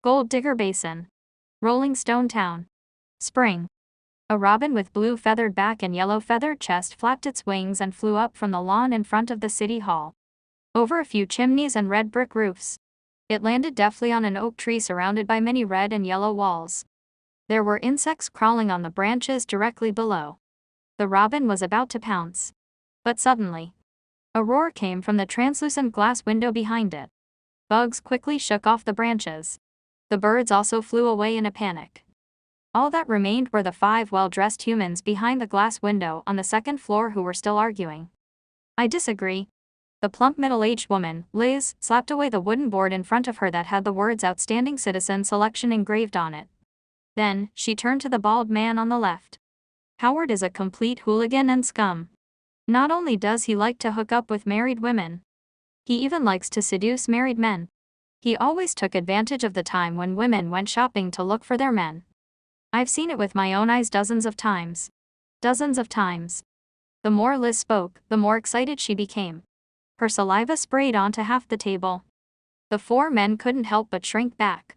Gold Digger Basin. Rolling Stone Town. Spring. A robin with blue feathered back and yellow feathered chest flapped its wings and flew up from the lawn in front of the city hall. Over a few chimneys and red brick roofs. It landed deftly on an oak tree surrounded by many red and yellow walls. There were insects crawling on the branches directly below. The robin was about to pounce. But suddenly, a roar came from the translucent glass window behind it. Bugs quickly shook off the branches. The birds also flew away in a panic. All that remained were the 5 well-dressed humans behind the glass window on the second floor who were still arguing. I disagree. The plump middle-aged woman, Liz, slapped away the wooden board in front of her that had the words Outstanding Citizen Selection engraved on it. Then, she turned to the bald man on the left. Howard is a complete hooligan and scum. Not only does he like to hook up with married women, he even likes to seduce married men. He always took advantage of the time when women went shopping to look for their men. I've seen it with my own eyes dozens of times. Dozens of times. The more Liz spoke, the more excited she became. Her saliva sprayed onto half the table. The 4 men couldn't help but shrink back.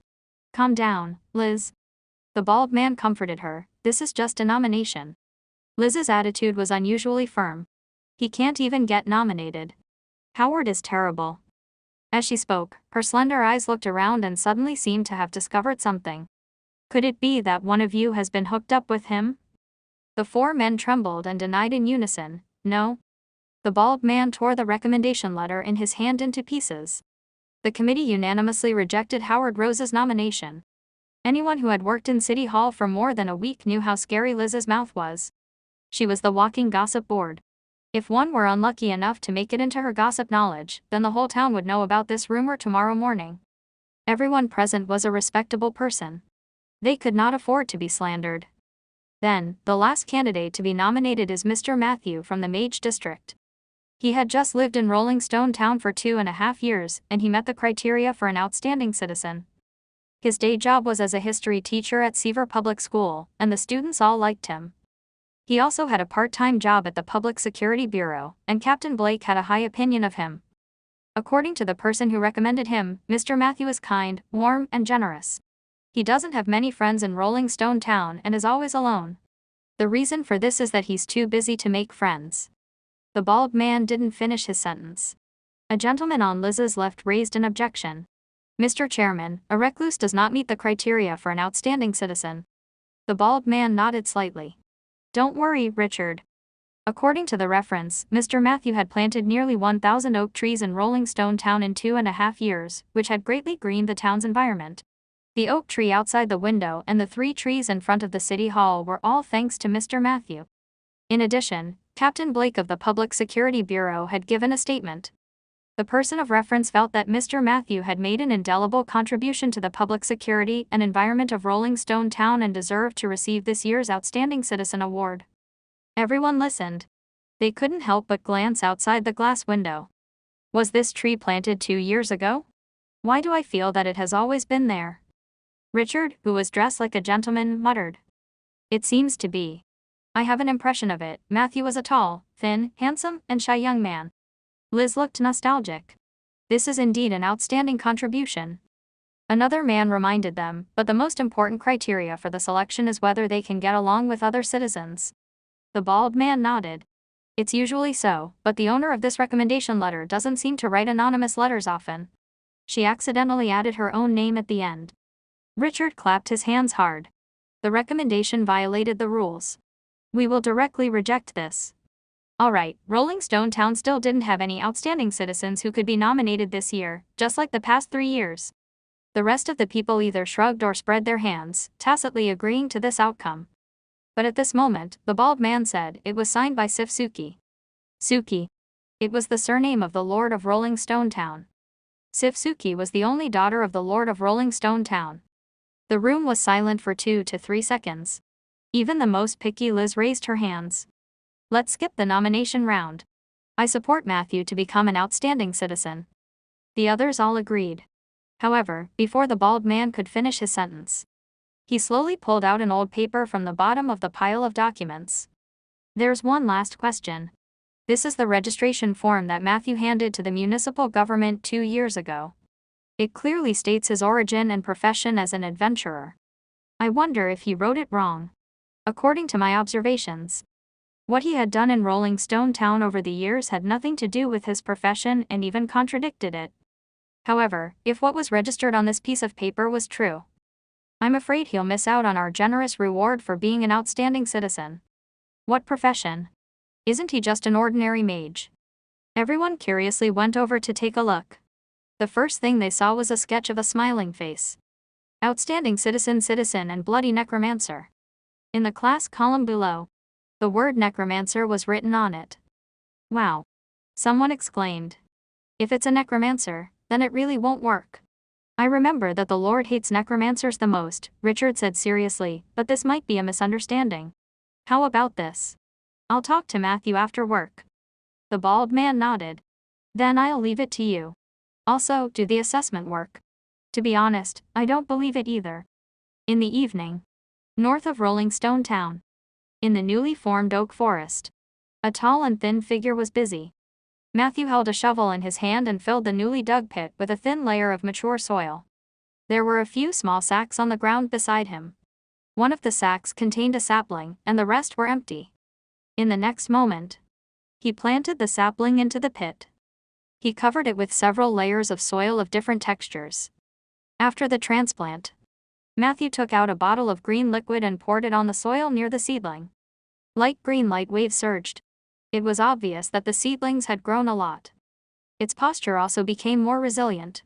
Calm down, Liz. The bald man comforted her. This is just a nomination. Liz's attitude was unusually firm. He can't even get nominated. Howard is terrible. As she spoke, her slender eyes looked around and suddenly seemed to have discovered something. Could it be that one of you has been hooked up with him? The 4 men trembled and denied in unison, no. The bald man tore the recommendation letter in his hand into pieces. The committee unanimously rejected Howard Rose's nomination. Anyone who had worked in City Hall for more than a week knew how scary Liz's mouth was. She was the walking gossip board. If one were unlucky enough to make it into her gossip knowledge, then the whole town would know about this rumor tomorrow morning. Everyone present was a respectable person. They could not afford to be slandered. Then, the last candidate to be nominated is Mr. Matthew from the Mage District. He had just lived in Rolling Stone Town for 2.5 years, and he met the criteria for an outstanding citizen. His day job was as a history teacher at Seaver Public School, and the students all liked him. He also had a part-time job at the Public Security Bureau, and Captain Blake had a high opinion of him. According to the person who recommended him, Mr. Matthew is kind, warm, and generous. He doesn't have many friends in Rolling Stone Town and is always alone. The reason for this is that he's too busy to make friends. The bald man didn't finish his sentence. A gentleman on Liz's left raised an objection. Mr. Chairman, a recluse does not meet the criteria for an outstanding citizen. The bald man nodded slightly. Don't worry, Richard. According to the reference, Mr. Matthew had planted nearly 1,000 oak trees in Rolling Stone Town in 2.5 years, which had greatly greened the town's environment. The oak tree outside the window and the 3 trees in front of the city hall were all thanks to Mr. Matthew. In addition, Captain Blake of the Public Security Bureau had given a statement. The person of reference felt that Mr. Matthew had made an indelible contribution to the public security and environment of Rolling Stone Town and deserved to receive this year's Outstanding Citizen Award. Everyone listened. They couldn't help but glance outside the glass window. Was this tree planted 2 years ago? Why do I feel that it has always been there? Richard, who was dressed like a gentleman, muttered. It seems to be. I have an impression of it. Matthew was a tall, thin, handsome, and shy young man. Liz looked nostalgic. This is indeed an outstanding contribution. Another man reminded them, but the most important criteria for the selection is whether they can get along with other citizens. The bald man nodded. It's usually so, but the owner of this recommendation letter doesn't seem to write anonymous letters often. She accidentally added her own name at the end. Richard clapped his hands hard. The recommendation violated the rules. We will directly reject this. Alright, Rolling Stone Town still didn't have any outstanding citizens who could be nominated this year, just like the past 3 years. The rest of the people either shrugged or spread their hands, tacitly agreeing to this outcome. But at this moment, the bald man said it was signed by Sif Suki. Suki. It was the surname of the Lord of Rolling Stone Town. Sif Suki was the only daughter of the Lord of Rolling Stone Town. The room was silent for 2 to 3 seconds. Even the most picky Liz raised her hands. Let's skip the nomination round. I support Matthew to become an outstanding citizen. The others all agreed. However, before the bald man could finish his sentence, he slowly pulled out an old paper from the bottom of the pile of documents. There's one last question. This is the registration form that Matthew handed to the municipal government 2 years ago. It clearly states his origin and profession as an adventurer. I wonder if he wrote it wrong. According to my observations, what he had done in Rolling Stone Town over the years had nothing to do with his profession and even contradicted it. However, if what was registered on this piece of paper was true, I'm afraid he'll miss out on our generous reward for being an outstanding citizen. What profession? Isn't he just an ordinary mage? Everyone curiously went over to take a look. The first thing they saw was a sketch of a smiling face. Outstanding citizen, and bloody necromancer. In the class column below, the word necromancer was written on it. Wow! Someone exclaimed. If it's a necromancer, then it really won't work. I remember that the Lord hates necromancers the most, Richard said seriously, but this might be a misunderstanding. How about this? I'll talk to Matthew after work. The bald man nodded. Then I'll leave it to you. Also, do the assessment work. To be honest, I don't believe it either. In the evening, north of Rolling Stone Town, in the newly formed oak forest, a tall and thin figure was busy. Matthew held a shovel in his hand and filled the newly dug pit with a thin layer of mature soil. There were a few small sacks on the ground beside him. One of the sacks contained a sapling, and the rest were empty. In the next moment, he planted the sapling into the pit. He covered it with several layers of soil of different textures. After the transplant, Matthew took out a bottle of green liquid and poured it on the soil near the seedling. Light green light waves surged. It was obvious that the seedlings had grown a lot. Its posture also became more resilient.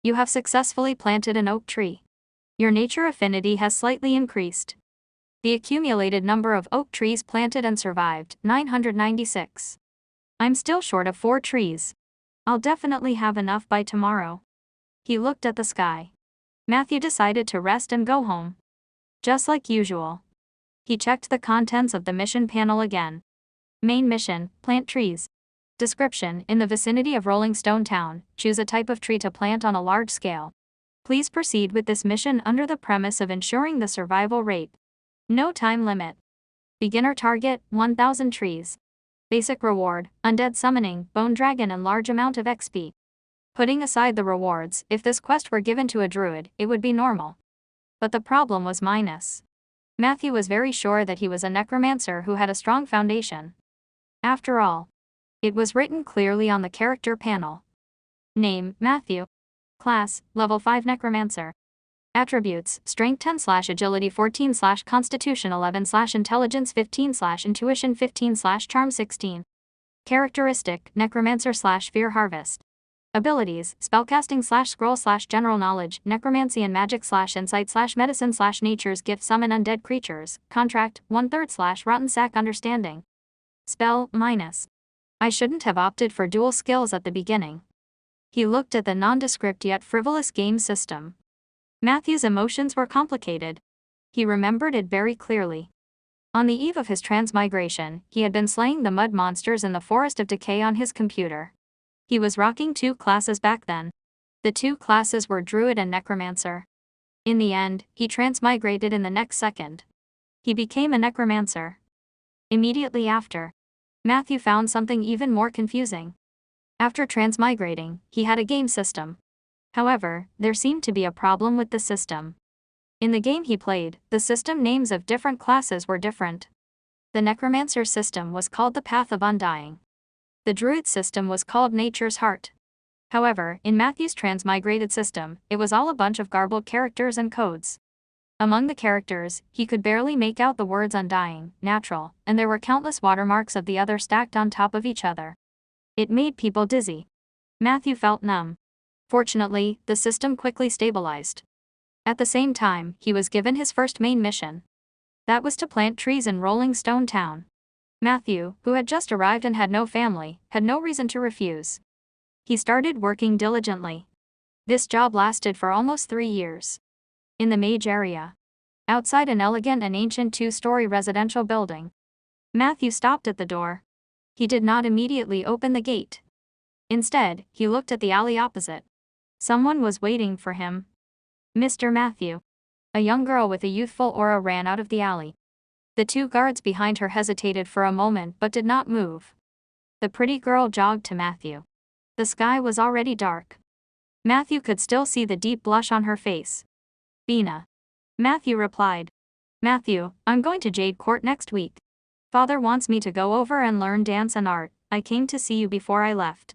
You have successfully planted an oak tree. Your nature affinity has slightly increased. The accumulated number of oak trees planted and survived, 996. I'm still short of 4 trees. I'll definitely have enough by tomorrow. He looked at the sky. Matthew decided to rest and go home. Just like usual, he checked the contents of the mission panel again. Main mission, plant trees. Description, in the vicinity of Rolling Stone Town, choose a type of tree to plant on a large scale. Please proceed with this mission under the premise of ensuring the survival rate. No time limit. Beginner target, 1,000 trees. Basic reward, undead summoning, bone dragon and large amount of XP. Putting aside the rewards, if this quest were given to a druid, it would be normal. But the problem was minus. Matthew was very sure that he was a necromancer who had a strong foundation. After all, it was written clearly on the character panel. Name, Matthew. Class, level 5 necromancer. Attributes, strength 10/agility 14/constitution 11/intelligence 15/intuition 15/charm 16. Characteristic, necromancer/fear harvest. Abilities, spellcasting/scroll/general knowledge, necromancy and magic/insight/medicine/nature's gift summon undead creatures, contract, 1/3/rotten sack understanding. Spell, minus. I shouldn't have opted for dual skills at the beginning. He looked at the nondescript yet frivolous game system. Matthew's emotions were complicated. He remembered it very clearly. On the eve of his transmigration, he had been slaying the mud monsters in the Forest of Decay on his computer. He was rocking 2 classes back then. The 2 classes were druid and necromancer. In the end, he transmigrated in the next second. He became a necromancer. Immediately after, Matthew found something even more confusing. After transmigrating, he had a game system. However, there seemed to be a problem with the system. In the game he played, the system names of different classes were different. The necromancer system was called the Path of Undying. The druid system was called Nature's Heart. However, in Matthew's transmigrated system, it was all a bunch of garbled characters and codes. Among the characters, he could barely make out the words undying, natural, and there were countless watermarks of the other stacked on top of each other. It made people dizzy. Matthew felt numb. Fortunately, the system quickly stabilized. At the same time, he was given his first main mission. That was to plant trees in Rolling Stone Town. Matthew, who had just arrived and had no family, had no reason to refuse. He started working diligently. This job lasted for almost 3 years. In the mage area, outside an elegant and ancient 2-story residential building, Matthew stopped at the door. He did not immediately open the gate. Instead, he looked at the alley opposite. Someone was waiting for him. Mr. Matthew. A young girl with a youthful aura ran out of the alley. The 2 guards behind her hesitated for a moment but did not move. The pretty girl jogged to Matthew. The sky was already dark. Matthew could still see the deep blush on her face. Bina. Matthew replied. Matthew, I'm going to Jade Court next week. Father wants me to go over and learn dance and art. I came to see you before I left.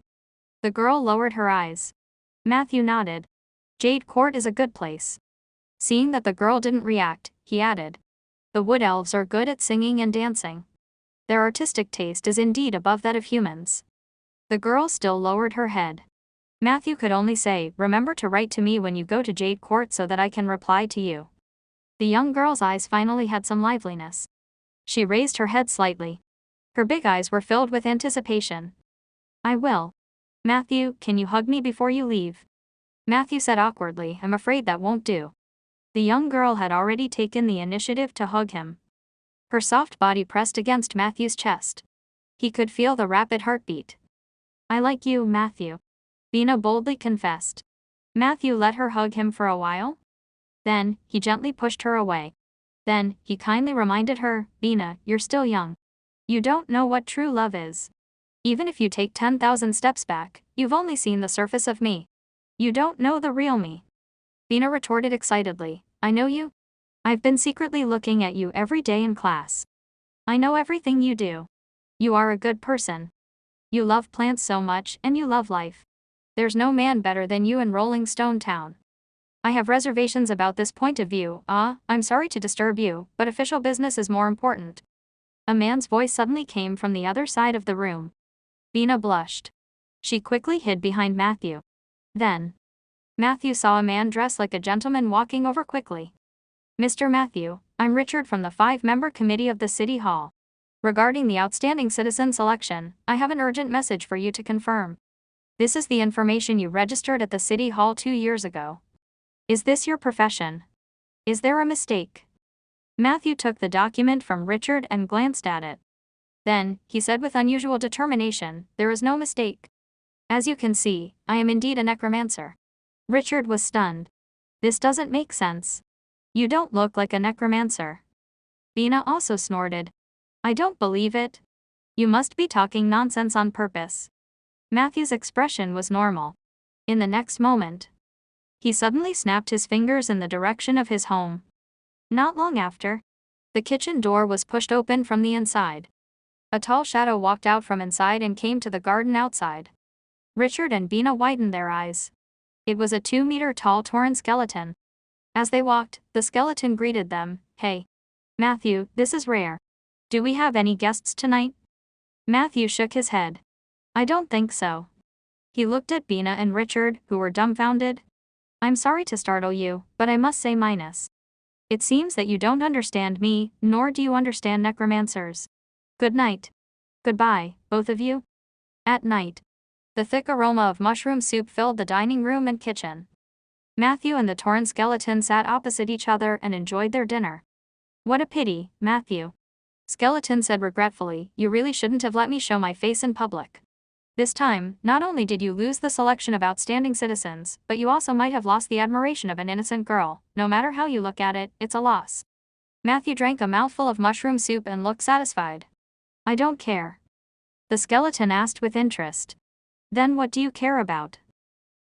The girl lowered her eyes. Matthew nodded. Jade Court is a good place. Seeing that the girl didn't react, he added. The wood elves are good at singing and dancing. Their artistic taste is indeed above that of humans. The girl still lowered her head. Matthew could only say, remember to write to me when you go to Jade Court so that I can reply to you. The young girl's eyes finally had some liveliness. She raised her head slightly. Her big eyes were filled with anticipation. I will. Matthew, can you hug me before you leave? Matthew said awkwardly, I'm afraid that won't do. The young girl had already taken the initiative to hug him. Her soft body pressed against Matthew's chest. He could feel the rapid heartbeat. I like you, Matthew. Bina boldly confessed. Matthew let her hug him for a while. Then, he gently pushed her away. Then, he kindly reminded her, Bina, you're still young. You don't know what true love is. Even if you take 10,000 steps back, you've only seen the surface of me. You don't know the real me. Bina retorted excitedly, I know you. I've been secretly looking at you every day in class. I know everything you do. You are a good person. You love plants so much and you love life. There's no man better than you in Rolling Stone Town. I have reservations about this point of view. I'm sorry to disturb you, but official business is more important. A man's voice suddenly came from the other side of the room. Bina blushed. She quickly hid behind Matthew. Then, Matthew saw a man dressed like a gentleman walking over quickly. Mr. Matthew, I'm Richard from the 5-member committee of the City Hall. Regarding the outstanding citizen selection, I have an urgent message for you to confirm. This is the information you registered at the City Hall 2 years ago. Is this your profession? Is there a mistake? Matthew took the document from Richard and glanced at it. Then, he said with unusual determination, there is no mistake. As you can see, I am indeed a necromancer. Richard was stunned. This doesn't make sense. You don't look like a necromancer. Bina also snorted. I don't believe it. You must be talking nonsense on purpose. Matthew's expression was normal. In the next moment, he suddenly snapped his fingers in the direction of his home. Not long after, the kitchen door was pushed open from the inside. A tall shadow walked out from inside and came to the garden outside. Richard and Bina widened their eyes. It was a 2-meter-tall Tauren skeleton. As they walked, the skeleton greeted them, Hey. Matthew, this is rare. Do we have any guests tonight? Matthew shook his head. I don't think so. He looked at Bina and Richard, who were dumbfounded. I'm sorry to startle you, but I must say minus. It seems that you don't understand me, nor do you understand necromancers. Good night. Goodbye, both of you. At night, the thick aroma of mushroom soup filled the dining room and kitchen. Matthew and the Tauren skeleton sat opposite each other and enjoyed their dinner. What a pity, Matthew. Skeleton said regretfully, you really shouldn't have let me show my face in public. This time, not only did you lose the selection of outstanding citizens, but you also might have lost the admiration of an innocent girl. No matter how you look at it, it's a loss. Matthew drank a mouthful of mushroom soup and looked satisfied. I don't care. The skeleton asked with interest. Then what do you care about?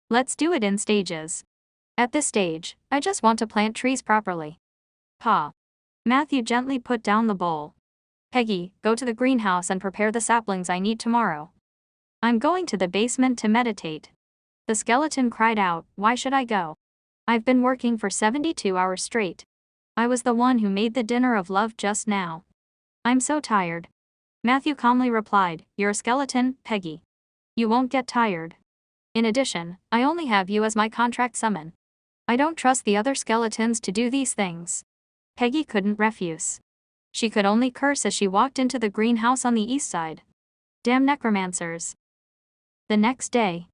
Let's do it in stages. At this stage, I just want to plant trees properly. Pa. Matthew gently put down the bowl. Peggy, go to the greenhouse and prepare the saplings I need tomorrow. I'm going to the basement to meditate. The skeleton cried out, why should I go? I've been working for 72 hours straight. I was the one who made the dinner of love just now. I'm so tired. Matthew calmly replied, you're a skeleton, Peggy. You won't get tired. In addition, I only have you as my contract summon. I don't trust the other skeletons to do these things. Peggy couldn't refuse. She could only curse as she walked into the greenhouse on the east side. Damn necromancers. The next day,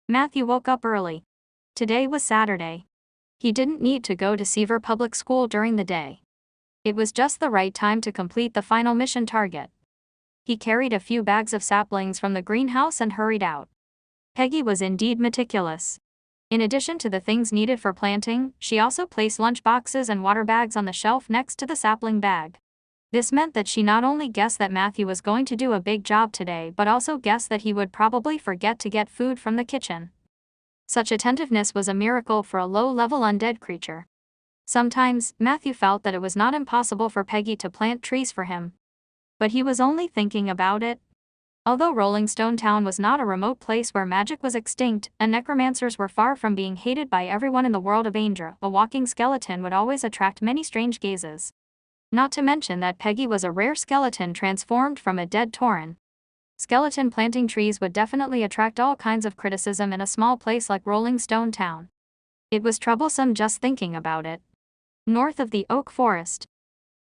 Matthew woke up early. Today was Saturday. He didn't need to go to Seaver Public School during the day. It was just the right time to complete the final mission target. He carried a few bags of saplings from the greenhouse and hurried out. Peggy was indeed meticulous. In addition to the things needed for planting, she also placed lunch boxes and water bags on the shelf next to the sapling bag. This meant that she not only guessed that Matthew was going to do a big job today but also guessed that he would probably forget to get food from the kitchen. Such attentiveness was a miracle for a low-level undead creature. Sometimes, Matthew felt that it was not impossible for Peggy to plant trees for him. But he was only thinking about it. Although Rolling Stone Town was not a remote place where magic was extinct, and necromancers were far from being hated by everyone in the world of Aindra, a walking skeleton would always attract many strange gazes. Not to mention that Peggy was a rare skeleton transformed from a dead Tauren. Skeleton planting trees would definitely attract all kinds of criticism in a small place like Rolling Stone Town. It was troublesome just thinking about it. North of the oak forest,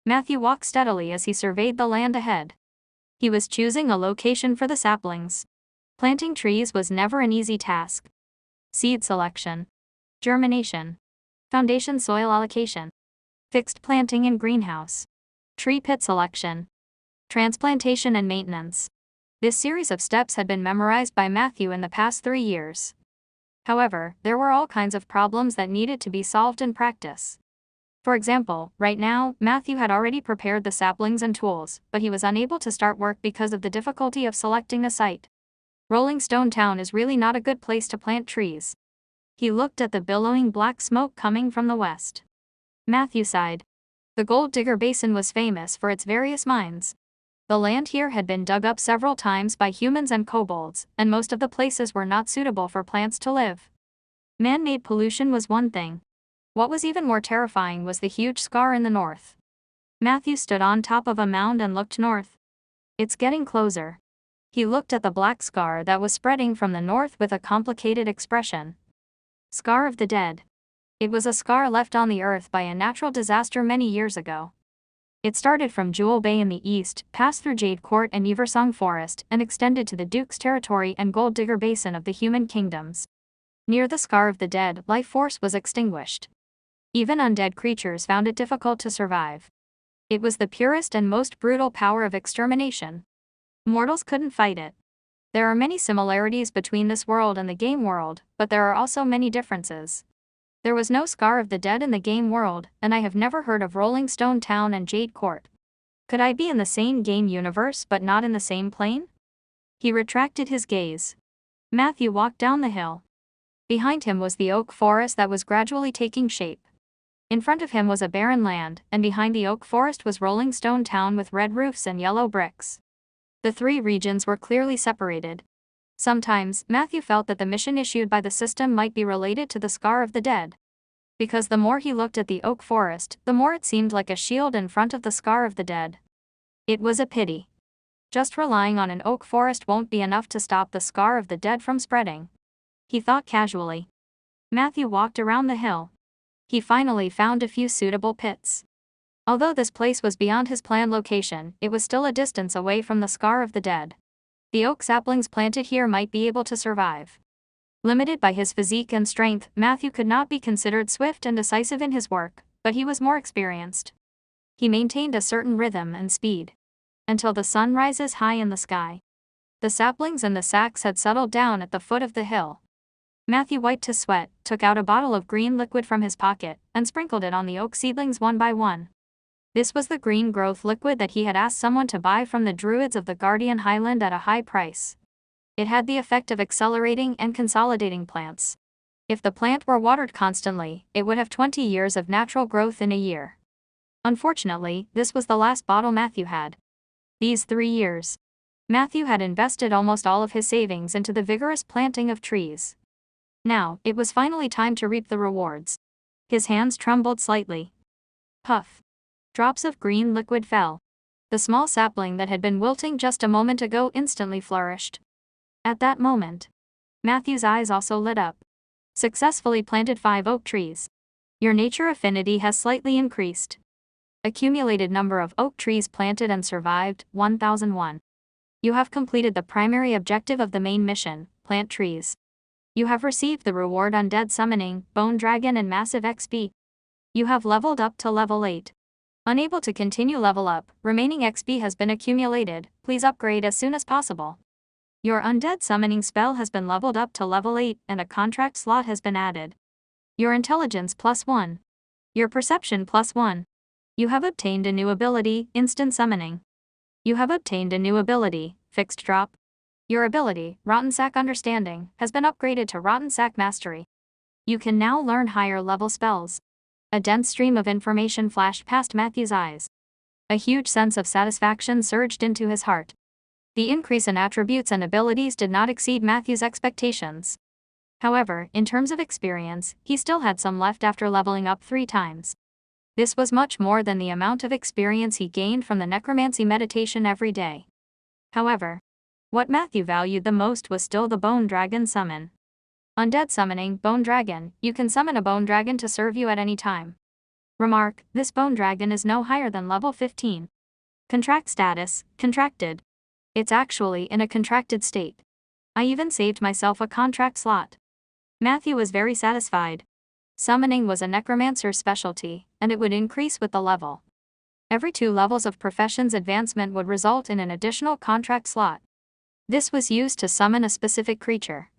Matthew walked steadily as he surveyed the land ahead. He was choosing a location for the saplings. Planting trees was never an easy task. Seed selection, germination, foundation soil allocation, fixed planting in greenhouse, tree pit selection, transplantation and maintenance. This series of steps had been memorized by Matthew in the past 3 years. However, there were all kinds of problems that needed to be solved in practice. For example, right now, Matthew had already prepared the saplings and tools, but he was unable to start work because of the difficulty of selecting a site. Rolling Stone Town is really not a good place to plant trees. He looked at the billowing black smoke coming from the west. Matthew sighed. The Gold Digger Basin was famous for its various mines. The land here had been dug up several times by humans and kobolds, and most of the places were not suitable for plants to live. Man-made pollution was one thing. What was even more terrifying was the huge scar in the north. Matthew stood on top of a mound and looked north. It's getting closer. He looked at the black scar that was spreading from the north with a complicated expression. Scar of the dead. It was a scar left on the earth by a natural disaster many years ago. It started from Jewel Bay in the east, passed through Jade Court and Eversong Forest, and extended to the Duke's Territory and Gold Digger Basin of the human kingdoms. Near the Scar of the Dead, life force was extinguished. Even undead creatures found it difficult to survive. It was the purest and most brutal power of extermination. Mortals couldn't fight it. There are many similarities between this world and the game world, but there are also many differences. There was no Scar of the Dead in the game world, and I have never heard of Rolling Stone Town and Jade Court. Could I be in the same game universe but not in the same plane? He retracted his gaze. Matthew walked down the hill. Behind him was the oak forest that was gradually taking shape. In front of him was a barren land, and behind the oak forest was Rolling Stone Town with red roofs and yellow bricks. The 3 regions were clearly separated. Sometimes, Matthew felt that the mission issued by the system might be related to the Scar of the Dead. Because the more he looked at the oak forest, the more it seemed like a shield in front of the Scar of the Dead. It was a pity. Just relying on an oak forest won't be enough to stop the Scar of the Dead from spreading. He thought casually. Matthew walked around the hill. He finally found a few suitable pits. Although this place was beyond his planned location, it was still a distance away from the Scar of the Dead. The oak saplings planted here might be able to survive. Limited by his physique and strength, Matthew could not be considered swift and decisive in his work, but he was more experienced. He maintained a certain rhythm and speed. Until the sun rises high in the sky. The saplings and the sacks had settled down at the foot of the hill. Matthew wiped his sweat, took out a bottle of green liquid from his pocket, and sprinkled it on the oak seedlings one by one. This was the green growth liquid that he had asked someone to buy from the druids of the Guardian Highland at a high price. It had the effect of accelerating and consolidating plants. If the plant were watered constantly, it would have 20 years of natural growth in a year. Unfortunately, this was the last bottle Matthew had. These 3 years. Matthew had invested almost all of his savings into the vigorous planting of trees. Now, it was finally time to reap the rewards. His hands trembled slightly. Puff. Drops of green liquid fell. The small sapling that had been wilting just a moment ago instantly flourished. At that moment, Matthew's eyes also lit up. Successfully planted 5 oak trees. Your nature affinity has slightly increased. Accumulated number of oak trees planted and survived, 1001. You have completed the primary objective of the main mission, plant trees. You have received the reward Undead Summoning, Bone Dragon and Massive XP. You have leveled up to level 8. Unable to continue level up, remaining XP has been accumulated, please upgrade as soon as possible. Your Undead Summoning spell has been leveled up to level 8 and a contract slot has been added. Your Intelligence +1. Your Perception +1. You have obtained a new ability, Instant Summoning. You have obtained a new ability, Fixed Drop. Your ability, Rotten Sack Understanding, has been upgraded to Rotten Sack Mastery. You can now learn higher level spells. A dense stream of information flashed past Matthew's eyes. A huge sense of satisfaction surged into his heart. The increase in attributes and abilities did not exceed Matthew's expectations. However, in terms of experience, he still had some left after leveling up 3 times. This was much more than the amount of experience he gained from the necromancy meditation every day. However, what Matthew valued the most was still the Bone Dragon summon. Undead summoning, Bone Dragon. You can summon a Bone Dragon to serve you at any time. Remark, this Bone Dragon is no higher than level 15. Contract status, contracted. It's actually in a contracted state. I even saved myself a contract slot. Matthew was very satisfied. Summoning was a necromancer's specialty, and it would increase with the level. Every 2 levels of profession's advancement would result in an additional contract slot. This was used to summon a specific creature.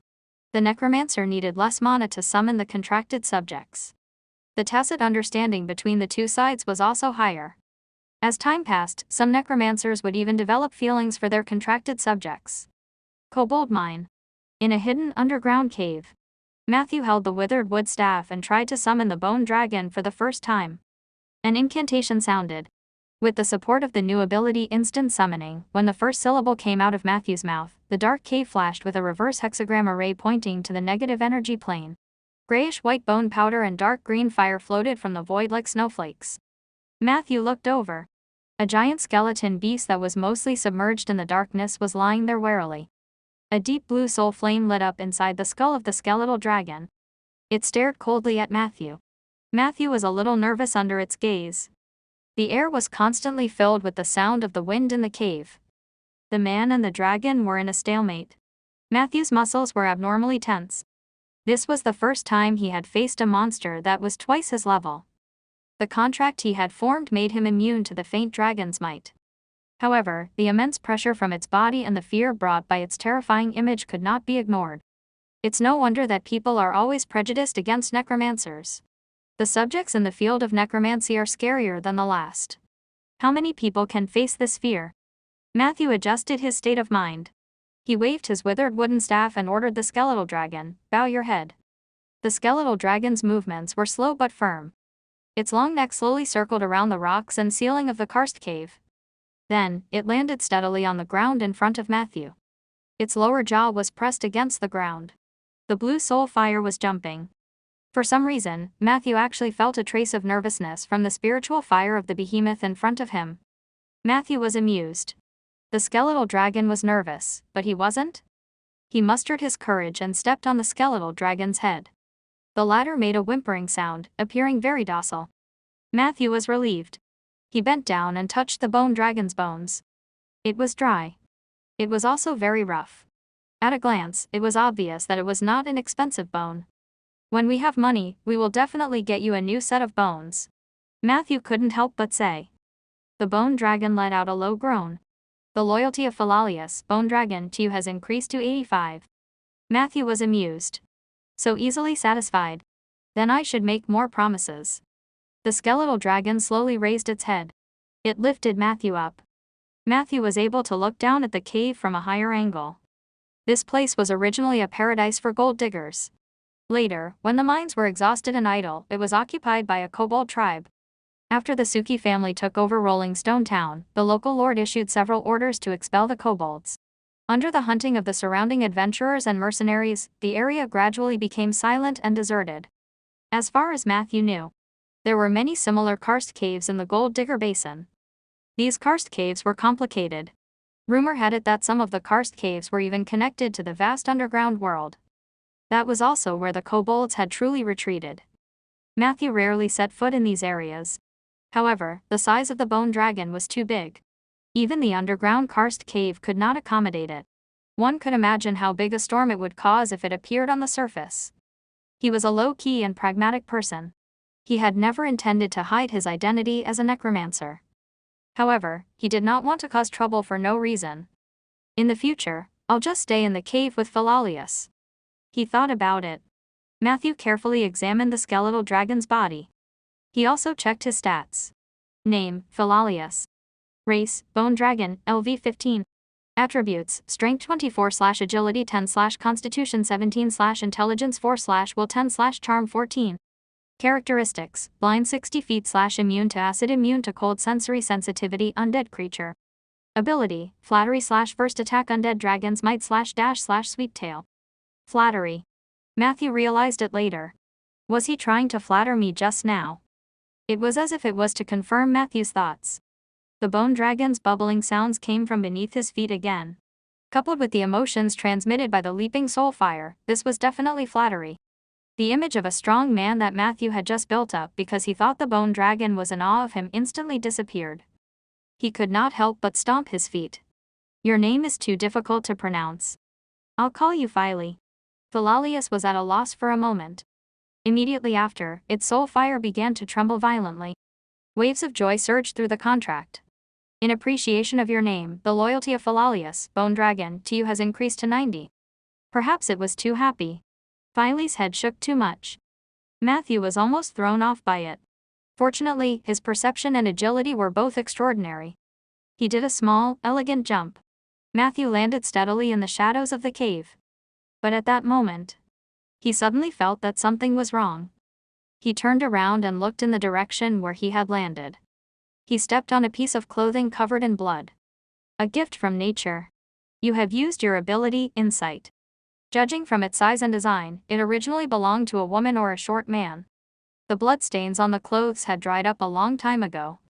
The necromancer needed less mana to summon the contracted subjects. The tacit understanding between the 2 sides was also higher. As time passed, some necromancers would even develop feelings for their contracted subjects. Kobold Mine. In a hidden underground cave, Matthew held the withered wood staff and tried to summon the Bone Dragon for the first time. An incantation sounded. With the support of the new ability Instant Summoning, when the first syllable came out of Matthew's mouth, the dark cave flashed with a reverse hexagram array pointing to the negative energy plane. Grayish-white bone powder and dark green fire floated from the void like snowflakes. Matthew looked over. A giant skeleton beast that was mostly submerged in the darkness was lying there warily. A deep blue soul flame lit up inside the skull of the skeletal dragon. It stared coldly at Matthew. Matthew was a little nervous under its gaze. The air was constantly filled with the sound of the wind in the cave. The man and the dragon were in a stalemate. Matthew's muscles were abnormally tense. This was the first time he had faced a monster that was twice his level. The contract he had formed made him immune to the faint dragon's might. However, the immense pressure from its body and the fear brought by its terrifying image could not be ignored. It's no wonder that people are always prejudiced against necromancers. The subjects in the field of necromancy are scarier than the last. How many people can face this fear? Matthew adjusted his state of mind. He waved his withered wooden staff and ordered the skeletal dragon, bow your head. The skeletal dragon's movements were slow but firm. Its long neck slowly circled around the rocks and ceiling of the karst cave. Then, it landed steadily on the ground in front of Matthew. Its lower jaw was pressed against the ground. The blue soul fire was jumping. For some reason, Matthew actually felt a trace of nervousness from the spiritual fire of the behemoth in front of him. Matthew was amused. The skeletal dragon was nervous, but he wasn't. He mustered his courage and stepped on the skeletal dragon's head. The latter made a whimpering sound, appearing very docile. Matthew was relieved. He bent down and touched the bone dragon's bones. It was dry. It was also very rough. At a glance, it was obvious that it was not an expensive bone. When we have money, we will definitely get you a new set of bones. Matthew couldn't help but say. The bone dragon let out a low groan. The loyalty of Philalius, Bone Dragon, to you has increased to 85. Matthew was amused. So easily satisfied. Then I should make more promises. The skeletal dragon slowly raised its head. It lifted Matthew up. Matthew was able to look down at the cave from a higher angle. This place was originally a paradise for gold diggers. Later, when the mines were exhausted and idle, it was occupied by a kobold tribe. After the Suki family took over Rolling Stone Town, the local lord issued several orders to expel the kobolds. Under the hunting of the surrounding adventurers and mercenaries, the area gradually became silent and deserted. As far as Matthew knew, there were many similar karst caves in the Gold Digger Basin. These karst caves were complicated. Rumor had it that some of the karst caves were even connected to the vast underground world. That was also where the kobolds had truly retreated. Matthew rarely set foot in these areas. However, the size of the bone dragon was too big. Even the underground karst cave could not accommodate it. One could imagine how big a storm it would cause if it appeared on the surface. He was a low-key and pragmatic person. He had never intended to hide his identity as a necromancer. However, he did not want to cause trouble for no reason. In the future, I'll just stay in the cave with Philalius. He thought about it. Matthew carefully examined the skeletal dragon's body. He also checked his stats. Name, Philalius. Race, Bone Dragon, LV 15. Attributes: Strength 24/Agility 10/Constitution 17/Intelligence 4/Will 10/Charm 14. Characteristics: Blind 60 feet / immune to acid, immune to cold, sensory sensitivity, undead creature. Ability: Flattery / first attack, undead dragon's might / dash / sweep tail. Flattery. Matthew realized it later. Was he trying to flatter me just now? It was as if it was to confirm Matthew's thoughts. The bone dragon's bubbling sounds came from beneath his feet again. Coupled with the emotions transmitted by the leaping soul fire, this was definitely flattery. The image of a strong man that Matthew had just built up because he thought the bone dragon was in awe of him instantly disappeared. He could not help but stomp his feet. Your name is too difficult to pronounce. I'll call you Phily. Philalius was at a loss for a moment. Immediately after, its soul fire began to tremble violently. Waves of joy surged through the contract. In appreciation of your name, the loyalty of Philalius, Bone Dragon, to you has increased to 90. Perhaps it was too happy. Phily's head shook too much. Matthew was almost thrown off by it. Fortunately, his perception and agility were both extraordinary. He did a small, elegant jump. Matthew landed steadily in the shadows of the cave. But at that moment, he suddenly felt that something was wrong. He turned around and looked in the direction where he had landed. He stepped on a piece of clothing covered in blood. A gift from nature. You have used your ability, Insight. Judging from its size and design, it originally belonged to a woman or a short man. The bloodstains on the clothes had dried up a long time ago.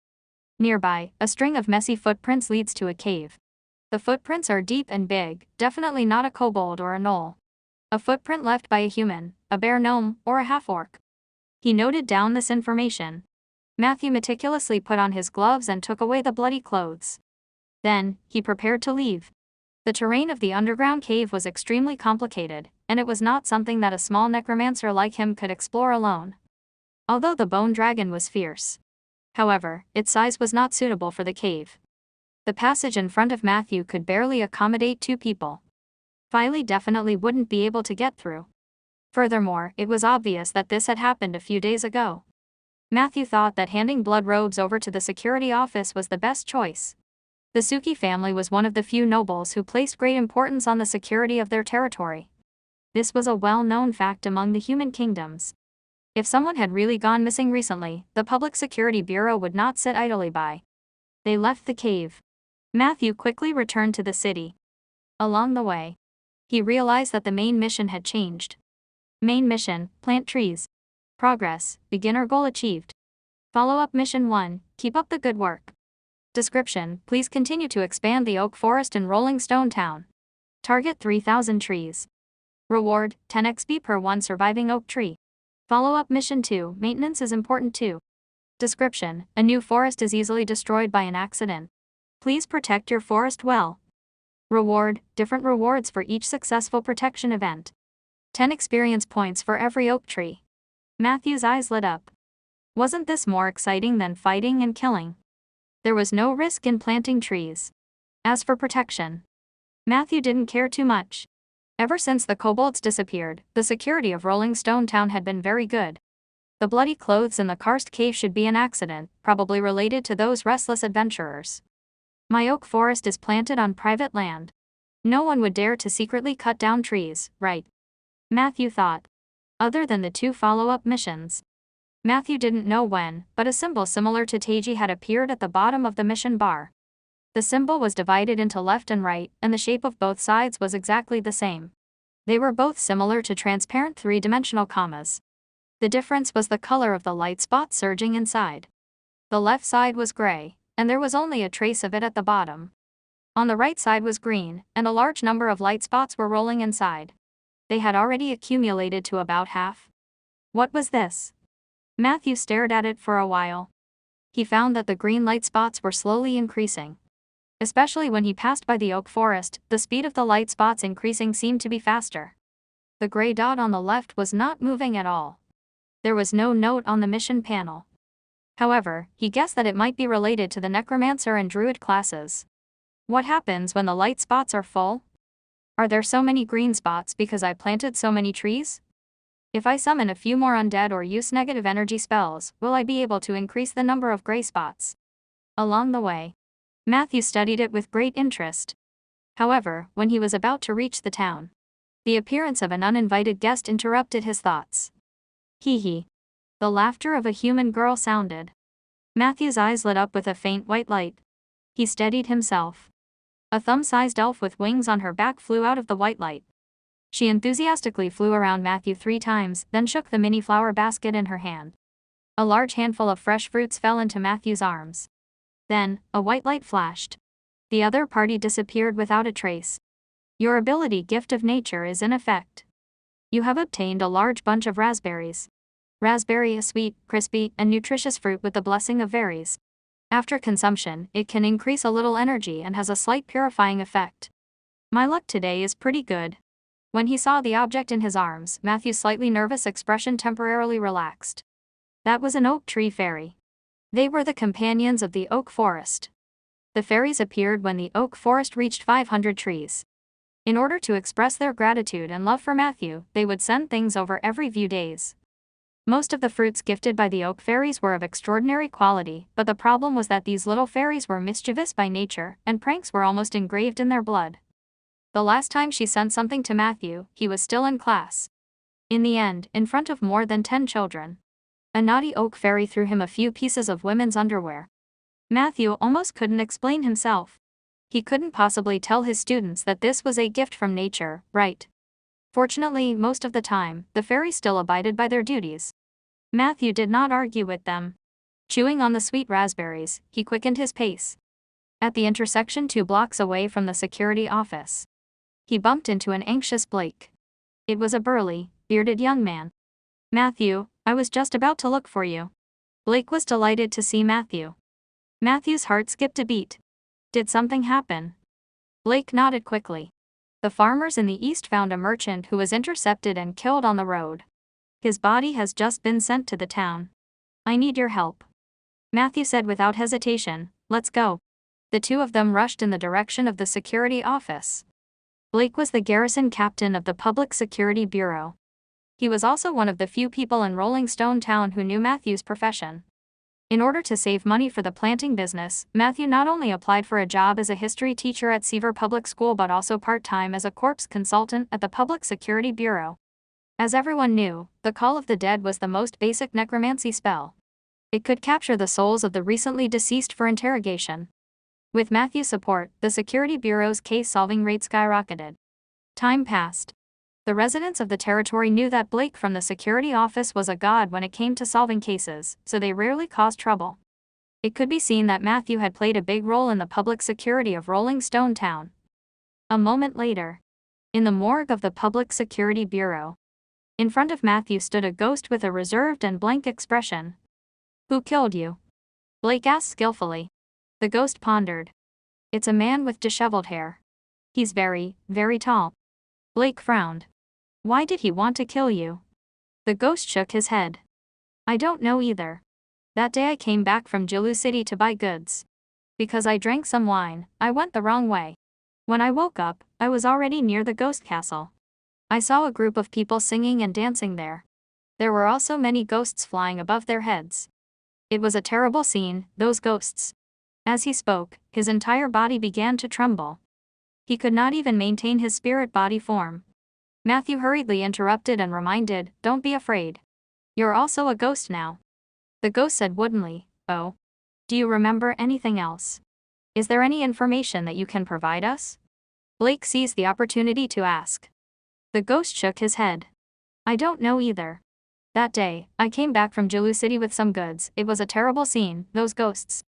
Nearby, a string of messy footprints leads to a cave. The footprints are deep and big, definitely not a kobold or a gnoll. A footprint left by a human, a bear gnome, or a half-orc. He noted down this information. Matthew meticulously put on his gloves and took away the bloody clothes. Then, he prepared to leave. The terrain of the underground cave was extremely complicated, and it was not something that a small necromancer like him could explore alone. Although the bone dragon was fierce. However, its size was not suitable for the cave. The passage in front of Matthew could barely accommodate 2 people. Phily definitely wouldn't be able to get through. Furthermore, it was obvious that this had happened a few days ago. Matthew thought that handing blood robes over to the security office was the best choice. The Suki family was one of the few nobles who placed great importance on the security of their territory. This was a well-known fact among the human kingdoms. If someone had really gone missing recently, the Public Security Bureau would not sit idly by. They left the cave. Matthew quickly returned to the city. Along the way, he realized that the main mission had changed. Main mission: plant trees. Progress: beginner goal achieved. Follow-up mission 1: keep up the good work. Description: please continue to expand the oak forest in Rolling Stone Town. Target 3,000 trees. Reward: 10 XP per 1 surviving oak tree. Follow-up mission 2: maintenance is important too. Description: a new forest is easily destroyed by an accident. Please protect your forest well. Reward: different rewards for each successful protection event. 10 experience points for every oak tree. Matthew's eyes lit up. Wasn't this more exciting than fighting and killing? There was no risk in planting trees. As for protection, Matthew didn't care too much. Ever since the kobolds disappeared, the security of Rolling Stone Town had been very good. The bloody clothes in the karst cave should be an accident, probably related to those restless adventurers. My oak forest is planted on private land. No one would dare to secretly cut down trees, right? Matthew thought. Other than the 2 follow-up missions. Matthew didn't know when, but a symbol similar to Taiji had appeared at the bottom of the mission bar. The symbol was divided into left and right, and the shape of both sides was exactly the same. They were both similar to transparent 3-dimensional commas. The difference was the color of the light spot surging inside. The left side was gray, and there was only a trace of it at the bottom. On the right side was green, and a large number of light spots were rolling inside. They had already accumulated to about half. What was this? Matthew stared at it for a while. He found that the green light spots were slowly increasing. Especially when he passed by the oak forest, the speed of the light spots increasing seemed to be faster. The gray dot on the left was not moving at all. There was no note on the mission panel. However, he guessed that it might be related to the necromancer and druid classes. What happens when the light spots are full? Are there so many green spots because I planted so many trees? If I summon a few more undead or use negative energy spells, will I be able to increase the number of gray spots? Along the way, Matthew studied it with great interest. However, when he was about to reach the town, the appearance of an uninvited guest interrupted his thoughts. Hee hee. The laughter of a human girl sounded. Matthew's eyes lit up with a faint white light. He steadied himself. A thumb-sized elf with wings on her back flew out of the white light. She enthusiastically flew around Matthew 3 times, then shook the mini flower basket in her hand. A large handful of fresh fruits fell into Matthew's arms. Then, a white light flashed. The other party disappeared without a trace. Your ability gift of nature is in effect. You have obtained a large bunch of raspberries. Raspberry is sweet, crispy, and nutritious fruit with the blessing of berries. After consumption, it can increase a little energy and has a slight purifying effect. My luck today is pretty good. When he saw the object in his arms, Matthew's slightly nervous expression temporarily relaxed. That was an oak tree fairy. They were the companions of the oak forest. The fairies appeared when the oak forest reached 500 trees. In order to express their gratitude and love for Matthew, they would send things over every few days. Most of the fruits gifted by the oak fairies were of extraordinary quality, but the problem was that these little fairies were mischievous by nature, and pranks were almost engraved in their blood. The last time she sent something to Matthew, he was still in class. In the end, in front of more than 10 children, a naughty oak fairy threw him a few pieces of women's underwear. Matthew almost couldn't explain himself. He couldn't possibly tell his students that this was a gift from nature, right? Fortunately, most of the time, the fairies still abided by their duties. Matthew did not argue with them. Chewing on the sweet raspberries, he quickened his pace. At the intersection 2 blocks away from the security office, he bumped into an anxious Blake. It was a burly, bearded young man. Matthew, I was just about to look for you. Blake was delighted to see Matthew. Matthew's heart skipped a beat. Did something happen? Blake nodded quickly. The farmers in the east found a merchant who was intercepted and killed on the road. His body has just been sent to the town. I need your help. Matthew said without hesitation, let's go. The two of them rushed in the direction of the security office. Blake was the garrison captain of the Public Security Bureau. He was also one of the few people in Rolling Stone Town who knew Matthew's profession. In order to save money for the planting business, Matthew not only applied for a job as a history teacher at Seaver Public School but also part-time as a corpse consultant at the Public Security Bureau. As everyone knew, the Call of the Dead was the most basic necromancy spell. It could capture the souls of the recently deceased for interrogation. With Matthew's support, the Security Bureau's case-solving rate skyrocketed. Time passed. The residents of the territory knew that Blake from the security office was a god when it came to solving cases, so they rarely caused trouble. It could be seen that Matthew had played a big role in the public security of Rolling Stone Town. A moment later, in the morgue of the Public Security Bureau, in front of Matthew stood a ghost with a reserved and blank expression. Who killed you? Blake asked skillfully. The ghost pondered. It's a man with disheveled hair. He's very, very tall. Blake frowned. Why did he want to kill you? The ghost shook his head. I don't know either. That day I came back from Jilu City to buy goods. Because I drank some wine, I went the wrong way. When I woke up, I was already near the ghost castle. I saw a group of people singing and dancing there. There were also many ghosts flying above their heads. It was a terrible scene, those ghosts. As he spoke, his entire body began to tremble. He could not even maintain his spirit body form. Matthew hurriedly interrupted and reminded, don't be afraid. You're also a ghost now. The ghost said woodenly, oh. Do you remember anything else? Is there any information that you can provide us? Blake seized the opportunity to ask. The ghost shook his head. I don't know either. That day, I came back from Jilu City with some goods. It was a terrible scene, those ghosts.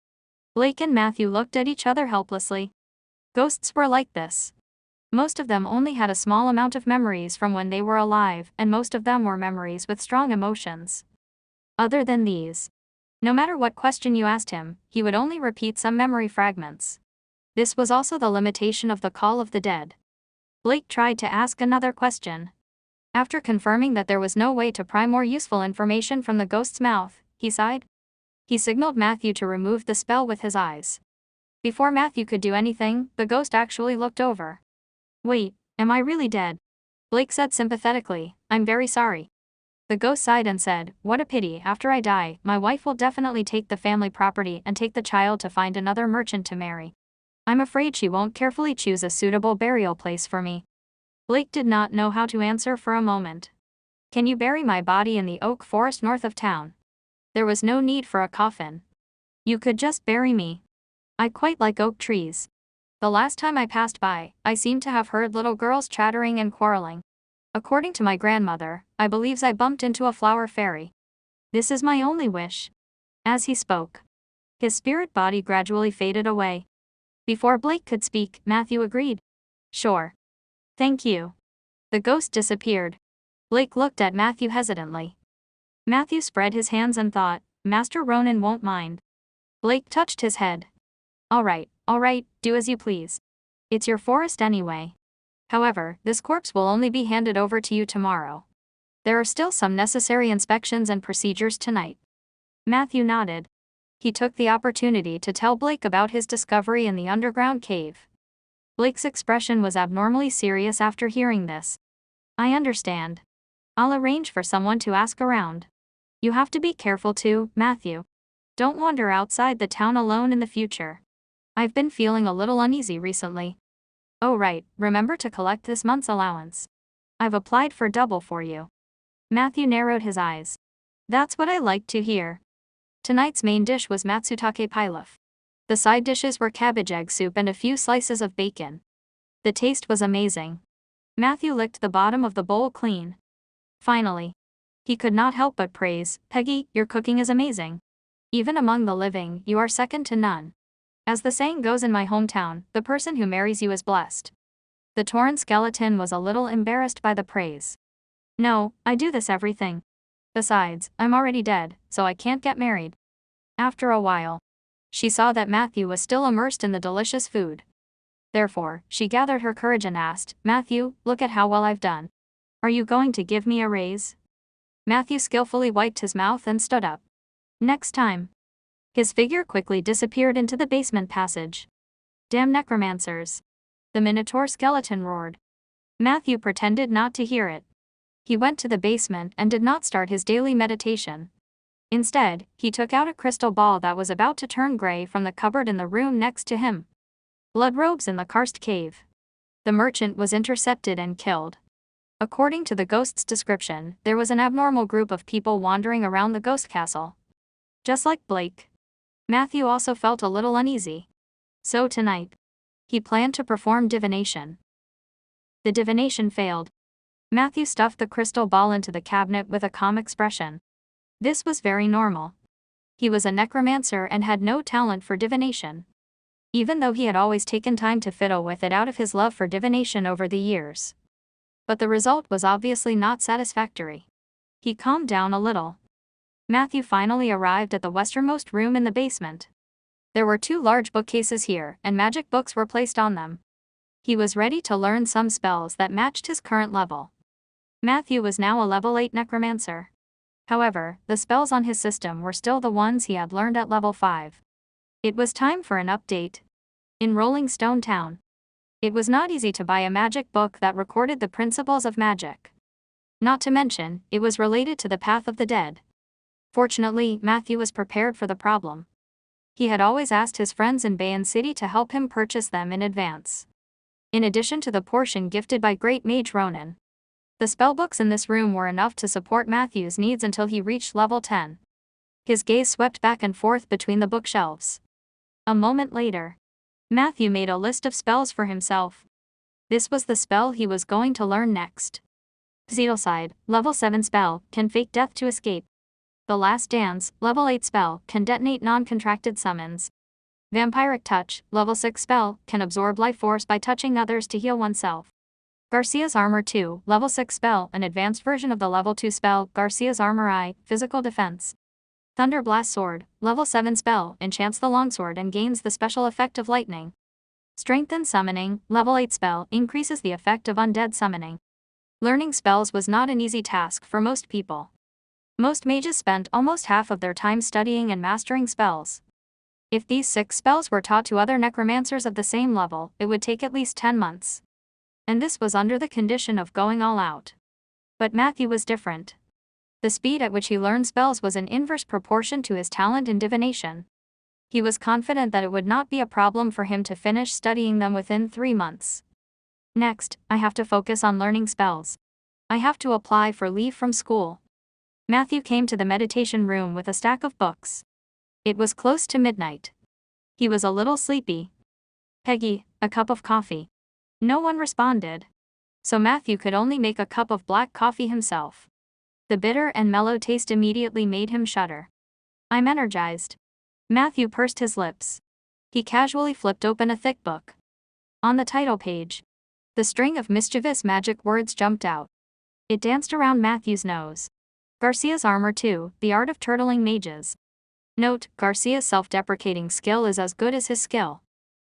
Blake and Matthew looked at each other helplessly. Ghosts were like this. Most of them only had a small amount of memories from when they were alive, and most of them were memories with strong emotions. Other than these, no matter what question you asked him, he would only repeat some memory fragments. This was also the limitation of the Call of the Dead. Blake tried to ask another question. After confirming that there was no way to pry more useful information from the ghost's mouth, he sighed. He signaled Matthew to remove the spell with his eyes. Before Matthew could do anything, the ghost actually looked over. Wait, am I really dead? Blake said sympathetically, I'm very sorry. The ghost sighed and said, what a pity, after I die, my wife will definitely take the family property and take the child to find another merchant to marry. I'm afraid she won't carefully choose a suitable burial place for me. Blake did not know how to answer for a moment. Can you bury my body in the oak forest north of town? There was no need for a coffin. You could just bury me. I quite like oak trees. The last time I passed by, I seemed to have heard little girls chattering and quarreling. According to my grandmother, I believes I bumped into a flower fairy. This is my only wish. As he spoke, his spirit body gradually faded away. Before Blake could speak, Matthew agreed. Sure. Thank you. The ghost disappeared. Blake looked at Matthew hesitantly. Matthew spread his hands and thought, Master Ronan won't mind. Blake touched his head. All right, do as you please. It's your forest anyway. However, this corpse will only be handed over to you tomorrow. There are still some necessary inspections and procedures tonight. Matthew nodded. He took the opportunity to tell Blake about his discovery in the underground cave. Blake's expression was abnormally serious after hearing this. I understand. I'll arrange for someone to ask around. You have to be careful too, Matthew. Don't wander outside the town alone in the future. I've been feeling a little uneasy recently. Oh right, remember to collect this month's allowance. I've applied for double for you. Matthew narrowed his eyes. That's what I like to hear. Tonight's main dish was matsutake pilaf. The side dishes were cabbage egg soup and a few slices of bacon. The taste was amazing. Matthew licked the bottom of the bowl clean. Finally, he could not help but praise, Peggy, your cooking is amazing. Even among the living, you are second to none. As the saying goes in my hometown, the person who marries you is blessed. The torn skeleton was a little embarrassed by the praise. No, I do this everything. Besides, I'm already dead, so I can't get married. After a while, she saw that Matthew was still immersed in the delicious food. Therefore, she gathered her courage and asked, Matthew, look at how well I've done. Are you going to give me a raise? Matthew skillfully wiped his mouth and stood up. Next time. His figure quickly disappeared into the basement passage. Damn necromancers. The minotaur skeleton roared. Matthew pretended not to hear it. He went to the basement and did not start his daily meditation. Instead, he took out a crystal ball that was about to turn gray from the cupboard in the room next to him. Blood robes in the karst cave. The merchant was intercepted and killed. According to the ghost's description, there was an abnormal group of people wandering around the ghost castle. Just like Blake, Matthew also felt a little uneasy. So tonight, he planned to perform divination. The divination failed. Matthew stuffed the crystal ball into the cabinet with a calm expression. This was very normal. He was a necromancer and had no talent for divination. Even though he had always taken time to fiddle with it out of his love for divination over the years. But the result was obviously not satisfactory. He calmed down a little. Matthew finally arrived at the westernmost room in the basement. There were 2 large bookcases here, and magic books were placed on them. He was ready to learn some spells that matched his current level. Matthew was now a level 8 necromancer. However, the spells on his system were still the ones he had learned at level 5. It was time for an update. In Rolling Stone Town, it was not easy to buy a magic book that recorded the principles of magic. Not to mention, it was related to the path of the dead. Fortunately, Matthew was prepared for the problem. He had always asked his friends in Bayan City to help him purchase them in advance. In addition to the portion gifted by Great Mage Ronan, the spellbooks in this room were enough to support Matthew's needs until he reached level 10. His gaze swept back and forth between the bookshelves. A moment later, Matthew made a list of spells for himself. This was the spell he was going to learn next. Zealside, level 7 spell, can fake death to escape. The Last Dance, level 8 spell, can detonate non-contracted summons. Vampiric Touch, level 6 spell, can absorb life force by touching others to heal oneself. Garcia's Armor 2, level 6 spell, an advanced version of the level 2 spell, Garcia's Armor I, physical defense. Thunderblast Sword, level 7 spell, enchants the longsword and gains the special effect of lightning. Strengthen Summoning, level 8 spell, increases the effect of undead summoning. Learning spells was not an easy task for most people. Most mages spent almost half of their time studying and mastering spells. If these 6 spells were taught to other necromancers of the same level, it would take at least 10 months. And this was under the condition of going all out. But Matthew was different. The speed at which he learned spells was in inverse proportion to his talent in divination. He was confident that it would not be a problem for him to finish studying them within 3 months. Next, I have to focus on learning spells. I have to apply for leave from school. Matthew came to the meditation room with a stack of books. It was close to midnight. He was a little sleepy. "Peggy, a cup of coffee." No one responded. So Matthew could only make a cup of black coffee himself. The bitter and mellow taste immediately made him shudder. "I'm energized." Matthew pursed his lips. He casually flipped open a thick book. On the title page, the string of mischievous magic words jumped out. It danced around Matthew's nose. Garcia's Armor 2, The Art of Turtling Mages. Note, Garcia's self-deprecating skill is as good as his skill.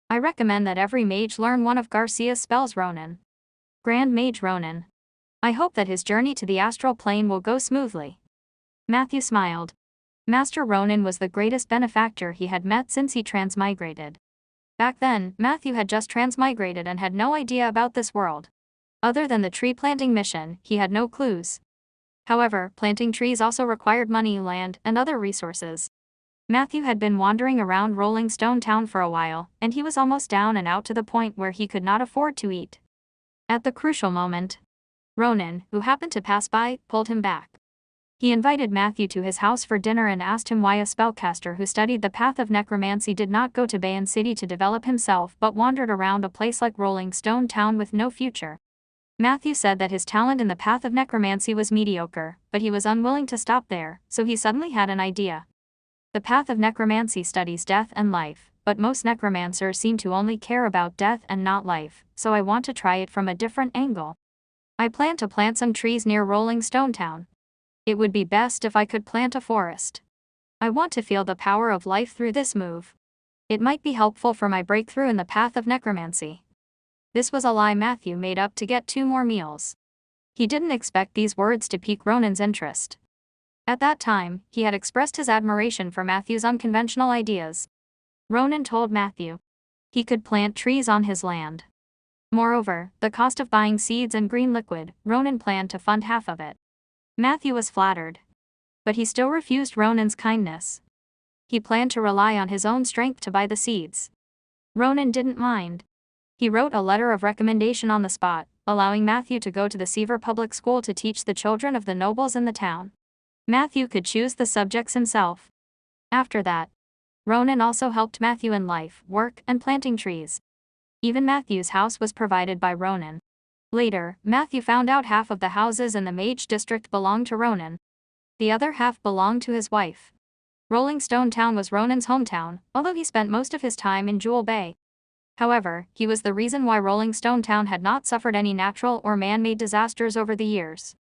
I recommend that every mage learn one of Garcia's spells. Ronin. Grand Mage Ronin. I hope that his journey to the astral plane will go smoothly. Matthew smiled. Master Ronin was the greatest benefactor he had met since he transmigrated. Back then, Matthew had just transmigrated and had no idea about this world. Other than the tree planting mission, he had no clues. However, planting trees also required money, land, and other resources. Matthew had been wandering around Rolling Stone Town for a while, and he was almost down and out to the point where he could not afford to eat. At the crucial moment, Ronin, who happened to pass by, pulled him back. He invited Matthew to his house for dinner and asked him why a spellcaster who studied the path of necromancy did not go to Bayan City to develop himself but wandered around a place like Rolling Stone Town with no future. Matthew said that his talent in the path of necromancy was mediocre, but he was unwilling to stop there, so he suddenly had an idea. The path of necromancy studies death and life, but most necromancers seem to only care about death and not life, so I want to try it from a different angle. I plan to plant some trees near Rolling Stone Town. It would be best if I could plant a forest. I want to feel the power of life through this move. It might be helpful for my breakthrough in the path of necromancy. This was a lie Matthew made up to get 2 more meals. He didn't expect these words to pique Ronin's interest. At that time, he had expressed his admiration for Matthew's unconventional ideas. Ronin told Matthew he could plant trees on his land. Moreover, the cost of buying seeds and green liquid, Ronin planned to fund half of it. Matthew was flattered. But he still refused Ronin's kindness. He planned to rely on his own strength to buy the seeds. Ronin didn't mind. He wrote a letter of recommendation on the spot, allowing Matthew to go to the Seaver Public School to teach the children of the nobles in the town. Matthew could choose the subjects himself. After that, Ronin also helped Matthew in life, work, and planting trees. Even Matthew's house was provided by Ronin. Later, Matthew found out half of the houses in the Mage District belonged to Ronin. The other half belonged to his wife. Rolling Stone Town was Ronin's hometown, although he spent most of his time in Jewel Bay. However, he was the reason why Rolling Stone Town had not suffered any natural or man-made disasters over the years.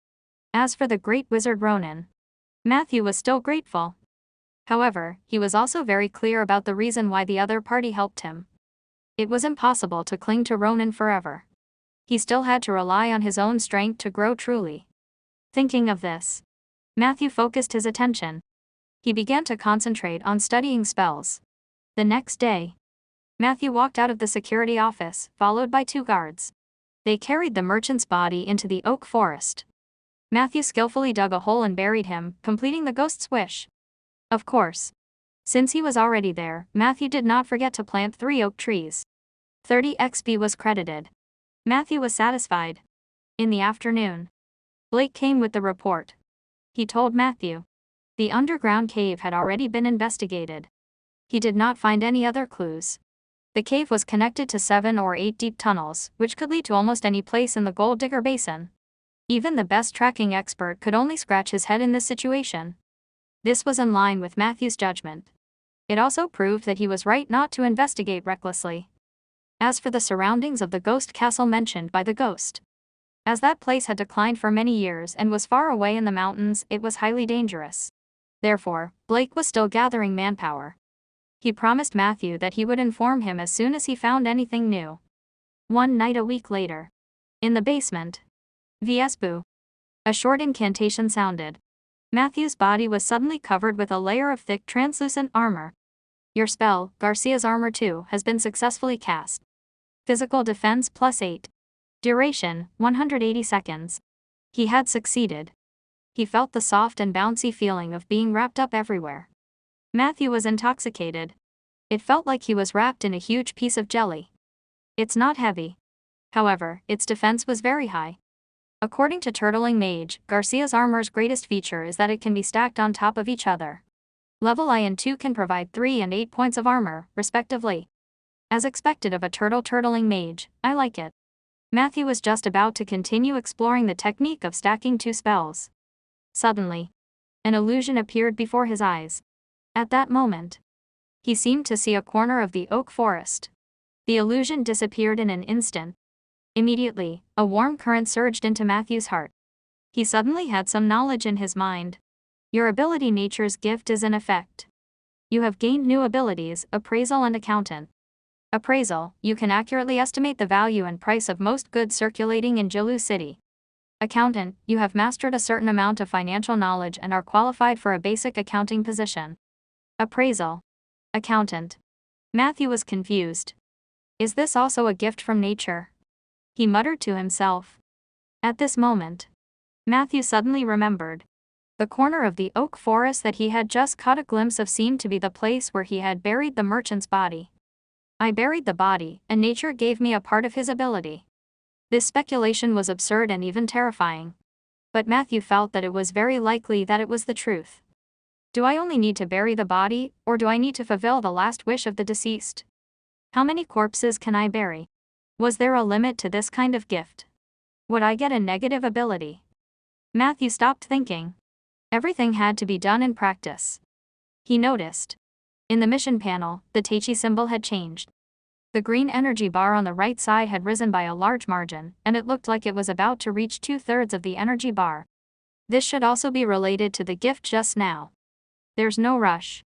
As for the great wizard Ronin, Matthew was still grateful. However, he was also very clear about the reason why the other party helped him. It was impossible to cling to Ronin forever. He still had to rely on his own strength to grow truly. Thinking of this, Matthew focused his attention. He began to concentrate on studying spells. The next day, Matthew walked out of the security office, followed by 2 guards. They carried the merchant's body into the oak forest. Matthew skillfully dug a hole and buried him, completing the ghost's wish. Of course, since he was already there, Matthew did not forget to plant 3 oak trees. 30 XP was credited. Matthew was satisfied. In the afternoon, Blake came with the report. He told Matthew the underground cave had already been investigated. He did not find any other clues. The cave was connected to 7 or 8 deep tunnels, which could lead to almost any place in the Gold Digger Basin. Even the best tracking expert could only scratch his head in this situation. This was in line with Matthew's judgment. It also proved that he was right not to investigate recklessly. As for the surroundings of the ghost castle mentioned by the ghost, as that place had declined for many years and was far away in the mountains, it was highly dangerous. Therefore, Blake was still gathering manpower. He promised Matthew that he would inform him as soon as he found anything new. One night a week later, in the basement, Viesbu, a short incantation sounded. Matthew's body was suddenly covered with a layer of thick translucent armor. Your spell, Garcia's Armor 2, has been successfully cast. Physical defense +8. Duration, 180 seconds. He had succeeded. He felt the soft and bouncy feeling of being wrapped up everywhere. Matthew was intoxicated. It felt like he was wrapped in a huge piece of jelly. It's not heavy. However, its defense was very high. According to Turtling Mage, Garcia's armor's greatest feature is that it can be stacked on top of each other. Level I and II can provide 3 and 8 points of armor, respectively. As expected of a turtling mage, I like it. Matthew was just about to continue exploring the technique of stacking 2 spells. Suddenly, an illusion appeared before his eyes. At that moment, he seemed to see a corner of the oak forest. The illusion disappeared in an instant. Immediately, a warm current surged into Matthew's heart. He suddenly had some knowledge in his mind. Your ability nature's gift is in effect. You have gained new abilities, appraisal and accountant. Appraisal, you can accurately estimate the value and price of most goods circulating in Jilu City. Accountant, you have mastered a certain amount of financial knowledge and are qualified for a basic accounting position. Appraisal. Accountant. Matthew was confused. Is this also a gift from nature? He muttered to himself. At this moment, Matthew suddenly remembered. The corner of the oak forest that he had just caught a glimpse of seemed to be the place where he had buried the merchant's body. I buried the body, and nature gave me a part of his ability. This speculation was absurd and even terrifying. But Matthew felt that it was very likely that it was the truth. Do I only need to bury the body, or do I need to fulfill the last wish of the deceased? How many corpses can I bury? Was there a limit to this kind of gift? Would I get a negative ability? Matthew stopped thinking. Everything had to be done in practice. He noticed. In the mission panel, the Teichi symbol had changed. The green energy bar on the right side had risen by a large margin, and it looked like it was about to reach 2/3 of the energy bar. This should also be related to the gift just now. There's no rush.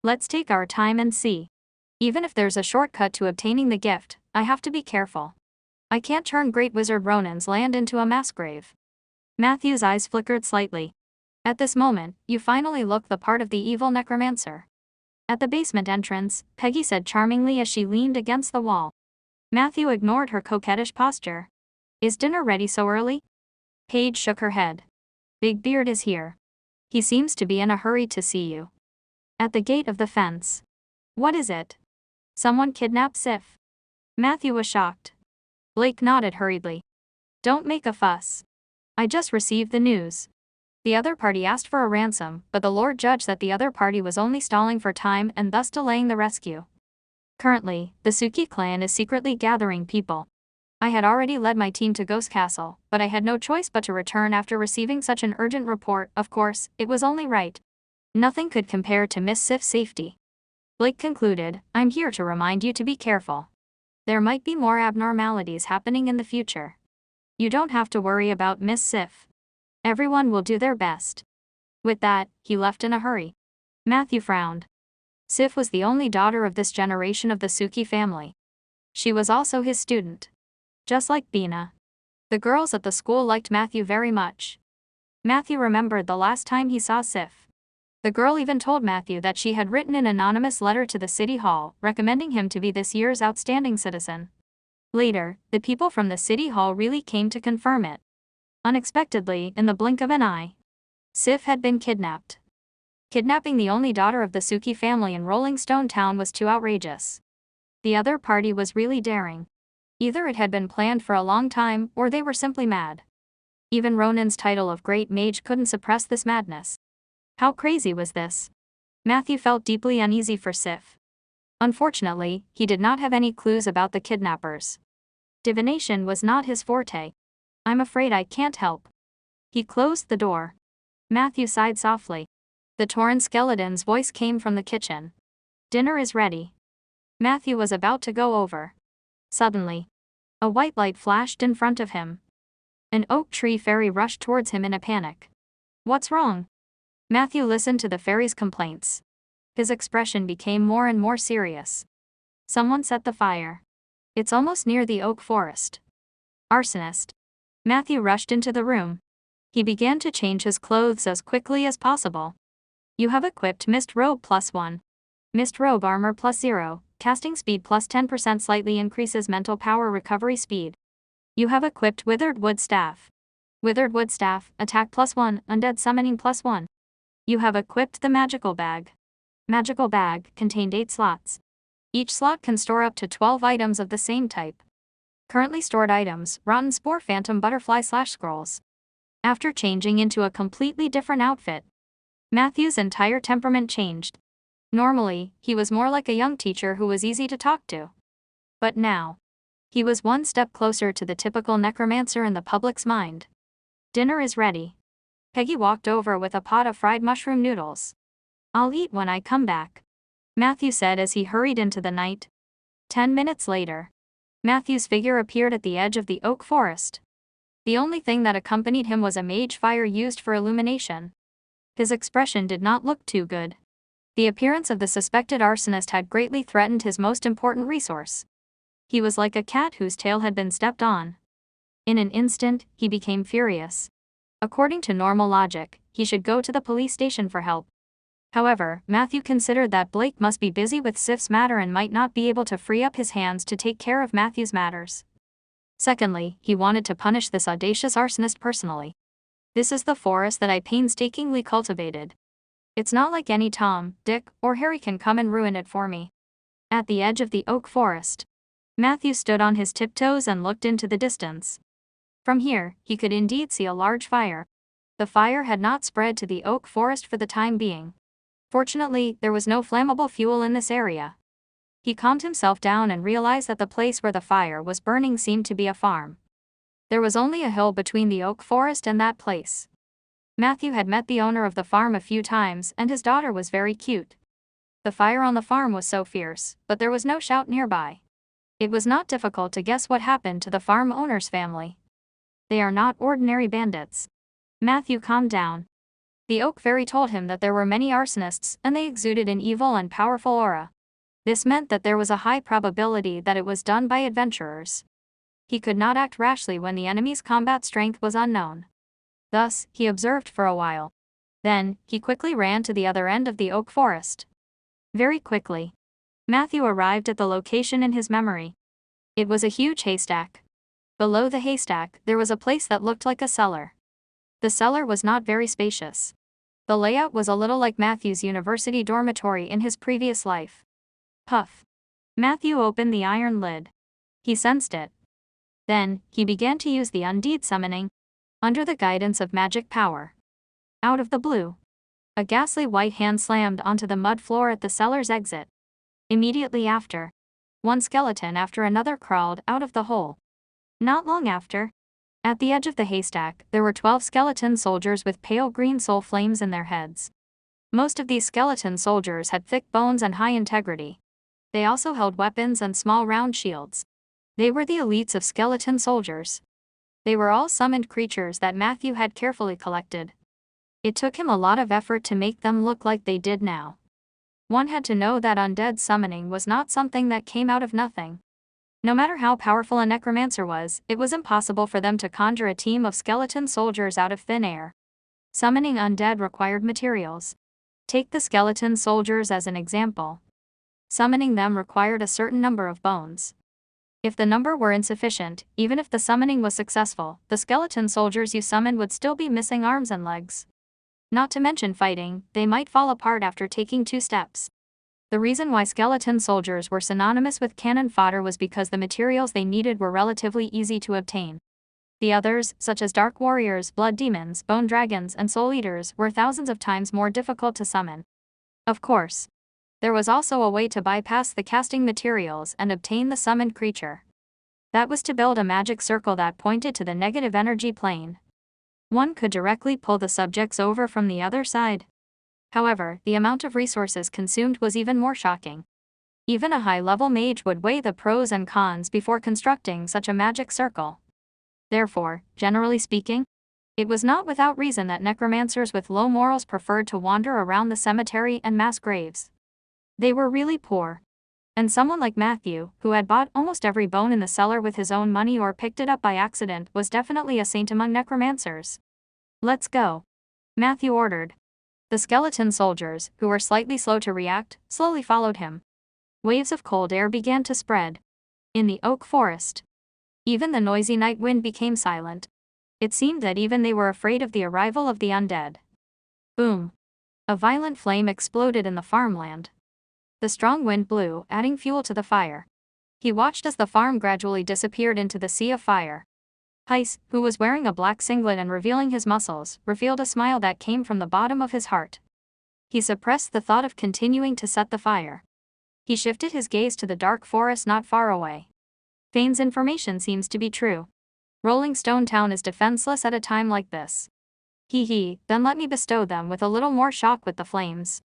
Let's take our time and see. Even if there's a shortcut to obtaining the gift, I have to be careful. I can't turn Great Wizard Ronan's land into a mass grave. Matthew's eyes flickered slightly. At this moment, you finally look the part of the evil necromancer. At the basement entrance, Peggy said charmingly as she leaned against the wall. Matthew ignored her coquettish posture. Is dinner ready so early? Paige shook her head. Big Beard is here. He seems to be in a hurry to see you. At the gate of the fence. What is it? Someone kidnapped Sif. Matthew was shocked. Blake nodded hurriedly. Don't make a fuss. I just received the news. The other party asked for a ransom, but the Lord judged that the other party was only stalling for time and thus delaying the rescue. Currently, the Suki clan is secretly gathering people. I had already led my team to Ghost Castle, but I had no choice but to return after receiving such an urgent report. Of course, it was only right. Nothing could compare to Miss Sif's safety. Blake concluded, I'm here to remind you to be careful. There might be more abnormalities happening in the future. You don't have to worry about Miss Sif. Everyone will do their best. With that, he left in a hurry. Matthew frowned. Sif was the only daughter of this generation of the Suki family. She was also his student. Just like Bina. The girls at the school liked Matthew very much. Matthew remembered the last time he saw Sif. The girl even told Matthew that she had written an anonymous letter to the city hall, recommending him to be this year's outstanding citizen. Later, the people from the city hall really came to confirm it. Unexpectedly, in the blink of an eye, Sif had been kidnapped. Kidnapping the only daughter of the Suki family in Rolling Stone Town was too outrageous. The other party was really daring. Either it had been planned for a long time, or they were simply mad. Even Ronan's title of Great Mage couldn't suppress this madness. How crazy was this? Matthew felt deeply uneasy for Sif. Unfortunately, he did not have any clues about the kidnappers. Divination was not his forte. I'm afraid I can't help. He closed the door. Matthew sighed softly. The torn skeleton's voice came from the kitchen. Dinner is ready. Matthew was about to go over. Suddenly, a white light flashed in front of him. An oak tree fairy rushed towards him in a panic. What's wrong? Matthew listened to the fairy's complaints. His expression became more and more serious. Someone set the fire. It's almost near the oak forest. Arsonist. Matthew rushed into the room. He began to change his clothes as quickly as possible. You have equipped Mist Robe +1. Mist Robe Armor +0, casting speed +10% slightly increases mental power recovery speed. You have equipped Withered Wood Staff. Withered Wood Staff, attack +1, undead summoning +1. You have equipped the Magical Bag. Magical Bag contained 8 slots. Each slot can store up to 12 items of the same type. Currently stored items: Rotten Spore, Phantom Butterfly / Scrolls. After changing into a completely different outfit, Matthew's entire temperament changed. Normally, he was more like a young teacher who was easy to talk to. But now, he was one step closer to the typical necromancer in the public's mind. Dinner is ready. Peggy walked over with a pot of fried mushroom noodles. I'll eat when I come back, Matthew said as he hurried into the night. 10 minutes later, Matthew's figure appeared at the edge of the oak forest. The only thing that accompanied him was a mage fire used for illumination. His expression did not look too good. The appearance of the suspected arsonist had greatly threatened his most important resource. He was like a cat whose tail had been stepped on. In an instant, he became furious. According to normal logic, he should go to the police station for help. However, Matthew considered that Blake must be busy with Sif's matter and might not be able to free up his hands to take care of Matthew's matters. Secondly, he wanted to punish this audacious arsonist personally. This is the forest that I painstakingly cultivated. It's not like any Tom, Dick, or Harry can come and ruin it for me. At the edge of the oak forest, Matthew stood on his tiptoes and looked into the distance. From here, he could indeed see a large fire. The fire had not spread to the oak forest for the time being. Fortunately, there was no flammable fuel in this area. He calmed himself down and realized that the place where the fire was burning seemed to be a farm. There was only a hill between the oak forest and that place. Matthew had met the owner of the farm a few times, and his daughter was very cute. The fire on the farm was so fierce, but there was no shout nearby. It was not difficult to guess what happened to the farm owner's family. They are not ordinary bandits. Matthew calmed down. The oak fairy told him that there were many arsonists, and they exuded an evil and powerful aura. This meant that there was a high probability that it was done by adventurers. He could not act rashly when the enemy's combat strength was unknown. Thus, he observed for a while. Then, he quickly ran to the other end of the oak forest. Very quickly, Matthew arrived at the location in his memory. It was a huge haystack. Below the haystack, there was a place that looked like a cellar. The cellar was not very spacious. The layout was a little like Matthew's university dormitory in his previous life. Puff. Matthew opened the iron lid. He sensed it. Then, he began to use the undead summoning, under the guidance of magic power. Out of the blue, a ghastly white hand slammed onto the mud floor at the cellar's exit. Immediately after, one skeleton after another crawled out of the hole. Not long after, at the edge of the haystack, there were 12 skeleton soldiers with pale green soul flames in their heads. Most of these skeleton soldiers had thick bones and high integrity. They also held weapons and small round shields. They were the elites of skeleton soldiers. They were all summoned creatures that Matthew had carefully collected. It took him a lot of effort to make them look like they did now. One had to know that undead summoning was not something that came out of nothing. No matter how powerful a necromancer was, it was impossible for them to conjure a team of skeleton soldiers out of thin air. Summoning undead required materials. Take the skeleton soldiers as an example. Summoning them required a certain number of bones. If the number were insufficient, even if the summoning was successful, the skeleton soldiers you summoned would still be missing arms and legs. Not to mention fighting, they might fall apart after taking 2 steps. The reason why skeleton soldiers were synonymous with cannon fodder was because the materials they needed were relatively easy to obtain. The others, such as dark warriors, blood demons, bone dragons, and soul eaters, were thousands of times more difficult to summon. Of course, there was also a way to bypass the casting materials and obtain the summoned creature. That was to build a magic circle that pointed to the negative energy plane. One could directly pull the subjects over from the other side. However, the amount of resources consumed was even more shocking. Even a high-level mage would weigh the pros and cons before constructing such a magic circle. Therefore, generally speaking, it was not without reason that necromancers with low morals preferred to wander around the cemetery and mass graves. They were really poor. And someone like Matthew, who had bought almost every bone in the cellar with his own money or picked it up by accident, was definitely a saint among necromancers. "Let's go," Matthew ordered. The skeleton soldiers, who were slightly slow to react, slowly followed him. Waves of cold air began to spread. In the oak forest, even the noisy night wind became silent. It seemed that even they were afraid of the arrival of the undead. Boom! A violent flame exploded in the farmland. The strong wind blew, adding fuel to the fire. He watched as the farm gradually disappeared into the sea of fire. Heiss, who was wearing a black singlet and revealing his muscles, revealed a smile that came from the bottom of his heart. He suppressed the thought of continuing to set the fire. He shifted his gaze to the dark forest not far away. Fane's information seems to be true. Rolling Stone Town is defenseless at a time like this. Then let me bestow them with a little more shock with the flames.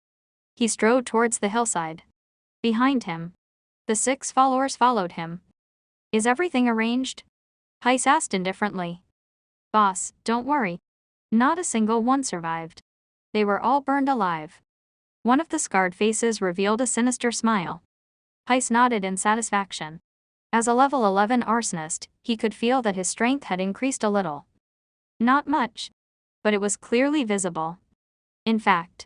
He strode towards the hillside. Behind him, the 6 followers followed him. Is everything arranged? Heiss asked indifferently. Boss, don't worry. Not a single one survived. They were all burned alive. One of the scarred faces revealed a sinister smile. Heiss nodded in satisfaction. As a level 11 arsonist, he could feel that his strength had increased a little. Not much. But it was clearly visible. In fact,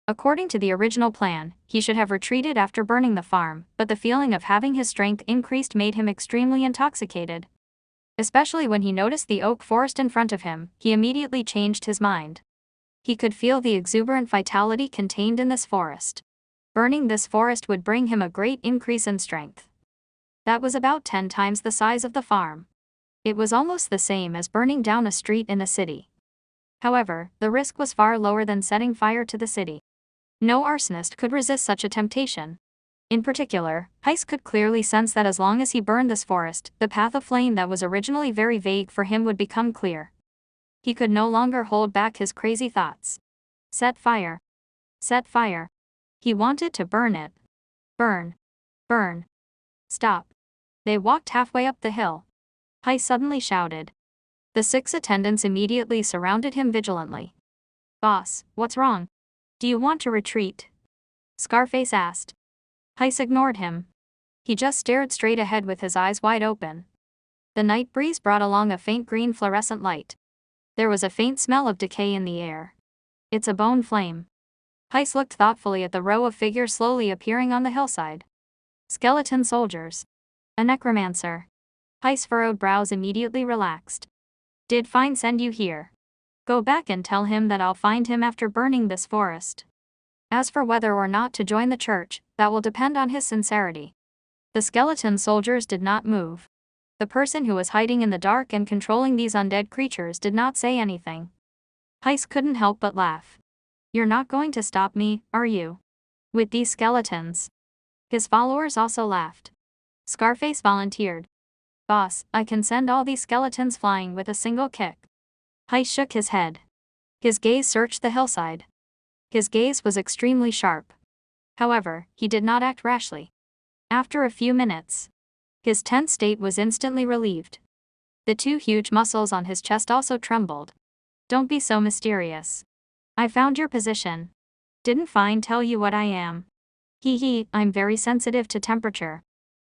according to the original plan, he should have retreated after burning the farm, but the feeling of having his strength increased made him extremely intoxicated. Especially when he noticed the oak forest in front of him, he immediately changed his mind. He could feel the exuberant vitality contained in this forest. Burning this forest would bring him a great increase in strength. That was about 10 times the size of the farm. It was almost the same as burning down a street in a city. However, the risk was far lower than setting fire to the city. No arsonist could resist such a temptation. In particular, Heiss could clearly sense that as long as he burned this forest, the path of flame that was originally very vague for him would become clear. He could no longer hold back his crazy thoughts. Set fire. Set fire. He wanted to burn it. Burn. Burn. Stop. They walked halfway up the hill. Heiss suddenly shouted. The 6 attendants immediately surrounded him vigilantly. Boss, what's wrong? Do you want to retreat? Scarface asked. Heiss ignored him. He just stared straight ahead with his eyes wide open. The night breeze brought along a faint green fluorescent light. There was a faint smell of decay in the air. It's a bone flame. Heiss looked thoughtfully at the row of figures slowly appearing on the hillside. Skeleton soldiers. A necromancer. Heiss' furrowed brows immediately relaxed. Did Fine send you here? Go back and tell him that I'll find him after burning this forest. As for whether or not to join the church, that will depend on his sincerity. The skeleton soldiers did not move. The person who was hiding in the dark and controlling these undead creatures did not say anything. Heiss couldn't help but laugh. You're not going to stop me, are you? With these skeletons. His followers also laughed. Scarface volunteered. Boss, I can send all these skeletons flying with a single kick. Heiss shook his head. His gaze searched the hillside. His gaze was extremely sharp. However, he did not act rashly. After a few minutes, his tense state was instantly relieved. The 2 huge muscles on his chest also trembled. Don't be so mysterious. I found your position. Didn't Fine tell you what I am? I'm very sensitive to temperature.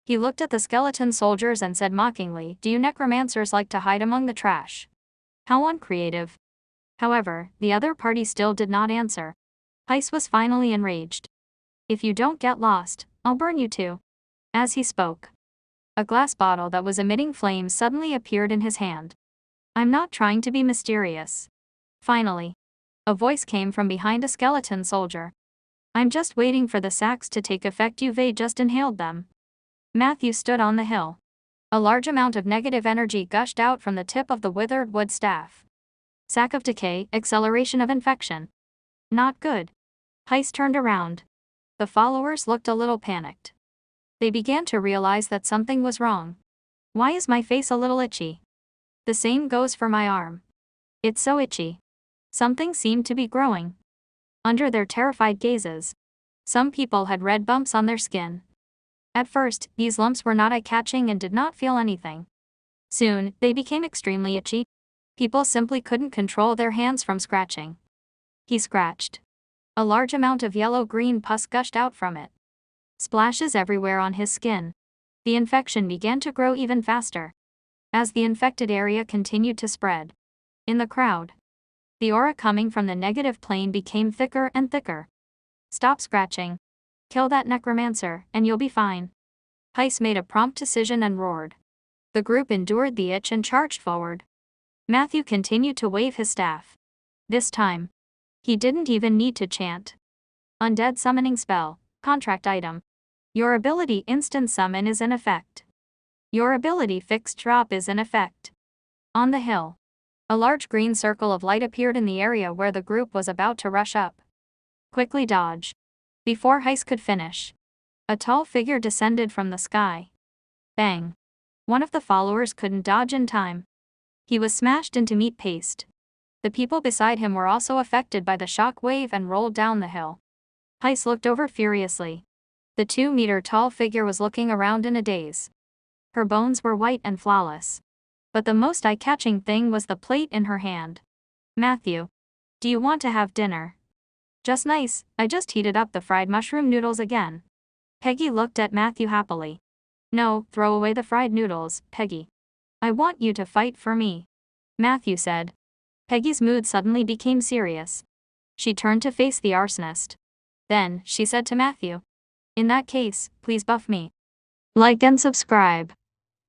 He looked at the skeleton soldiers and said mockingly, do you necromancers like to hide among the trash? How uncreative. However, the other party still did not answer. Heiss was finally enraged. If you don't get lost, I'll burn you too. As he spoke, a glass bottle that was emitting flames suddenly appeared in his hand. I'm not trying to be mysterious. Finally, a voice came from behind a skeleton soldier. I'm just waiting for the sacks to take effect. You've just inhaled them. Matthew stood on the hill. A large amount of negative energy gushed out from the tip of the withered wood staff. Sack of decay, acceleration of infection. Not good. Heiss turned around. The followers looked a little panicked. They began to realize that something was wrong. Why is my face a little itchy? The same goes for my arm. It's so itchy. Something seemed to be growing. Under their terrified gazes, some people had red bumps on their skin. At first, these lumps were not eye-catching and did not feel anything. Soon, they became extremely itchy. People simply couldn't control their hands from scratching. He scratched. A large amount of yellow-green pus gushed out from it. Splashes everywhere on his skin. The infection began to grow even faster. As the infected area continued to spread. In the crowd, the aura coming from the negative plane became thicker and thicker. Stop scratching. Kill that necromancer, and you'll be fine. Heiss made a prompt decision and roared. The group endured the itch and charged forward. Matthew continued to wave his staff. This time, he didn't even need to chant. Undead summoning spell, Contract item. Your ability instant summon is in effect. Your ability fixed drop is in effect. On the hill. A large green circle of light appeared in the area where the group was about to rush up. Quickly dodge. Before Heist could finish, a tall figure descended from the sky. Bang. One of the followers couldn't dodge in time. He was smashed into meat paste. The people beside him were also affected by the shock wave and rolled down the hill. Heist looked over furiously. The 2-meter-tall figure was looking around in a daze. Her bones were white and flawless. But the most eye-catching thing was the plate in her hand. Matthew. Do you want to have dinner? Just nice, I just heated up the fried mushroom noodles again. Peggy looked at Matthew happily. No, throw away the fried noodles, Peggy. I want you to fight for me. Matthew said. Peggy's mood suddenly became serious. She turned to face the arsonist. Then, she said to Matthew. In that case, please buff me. Like and subscribe.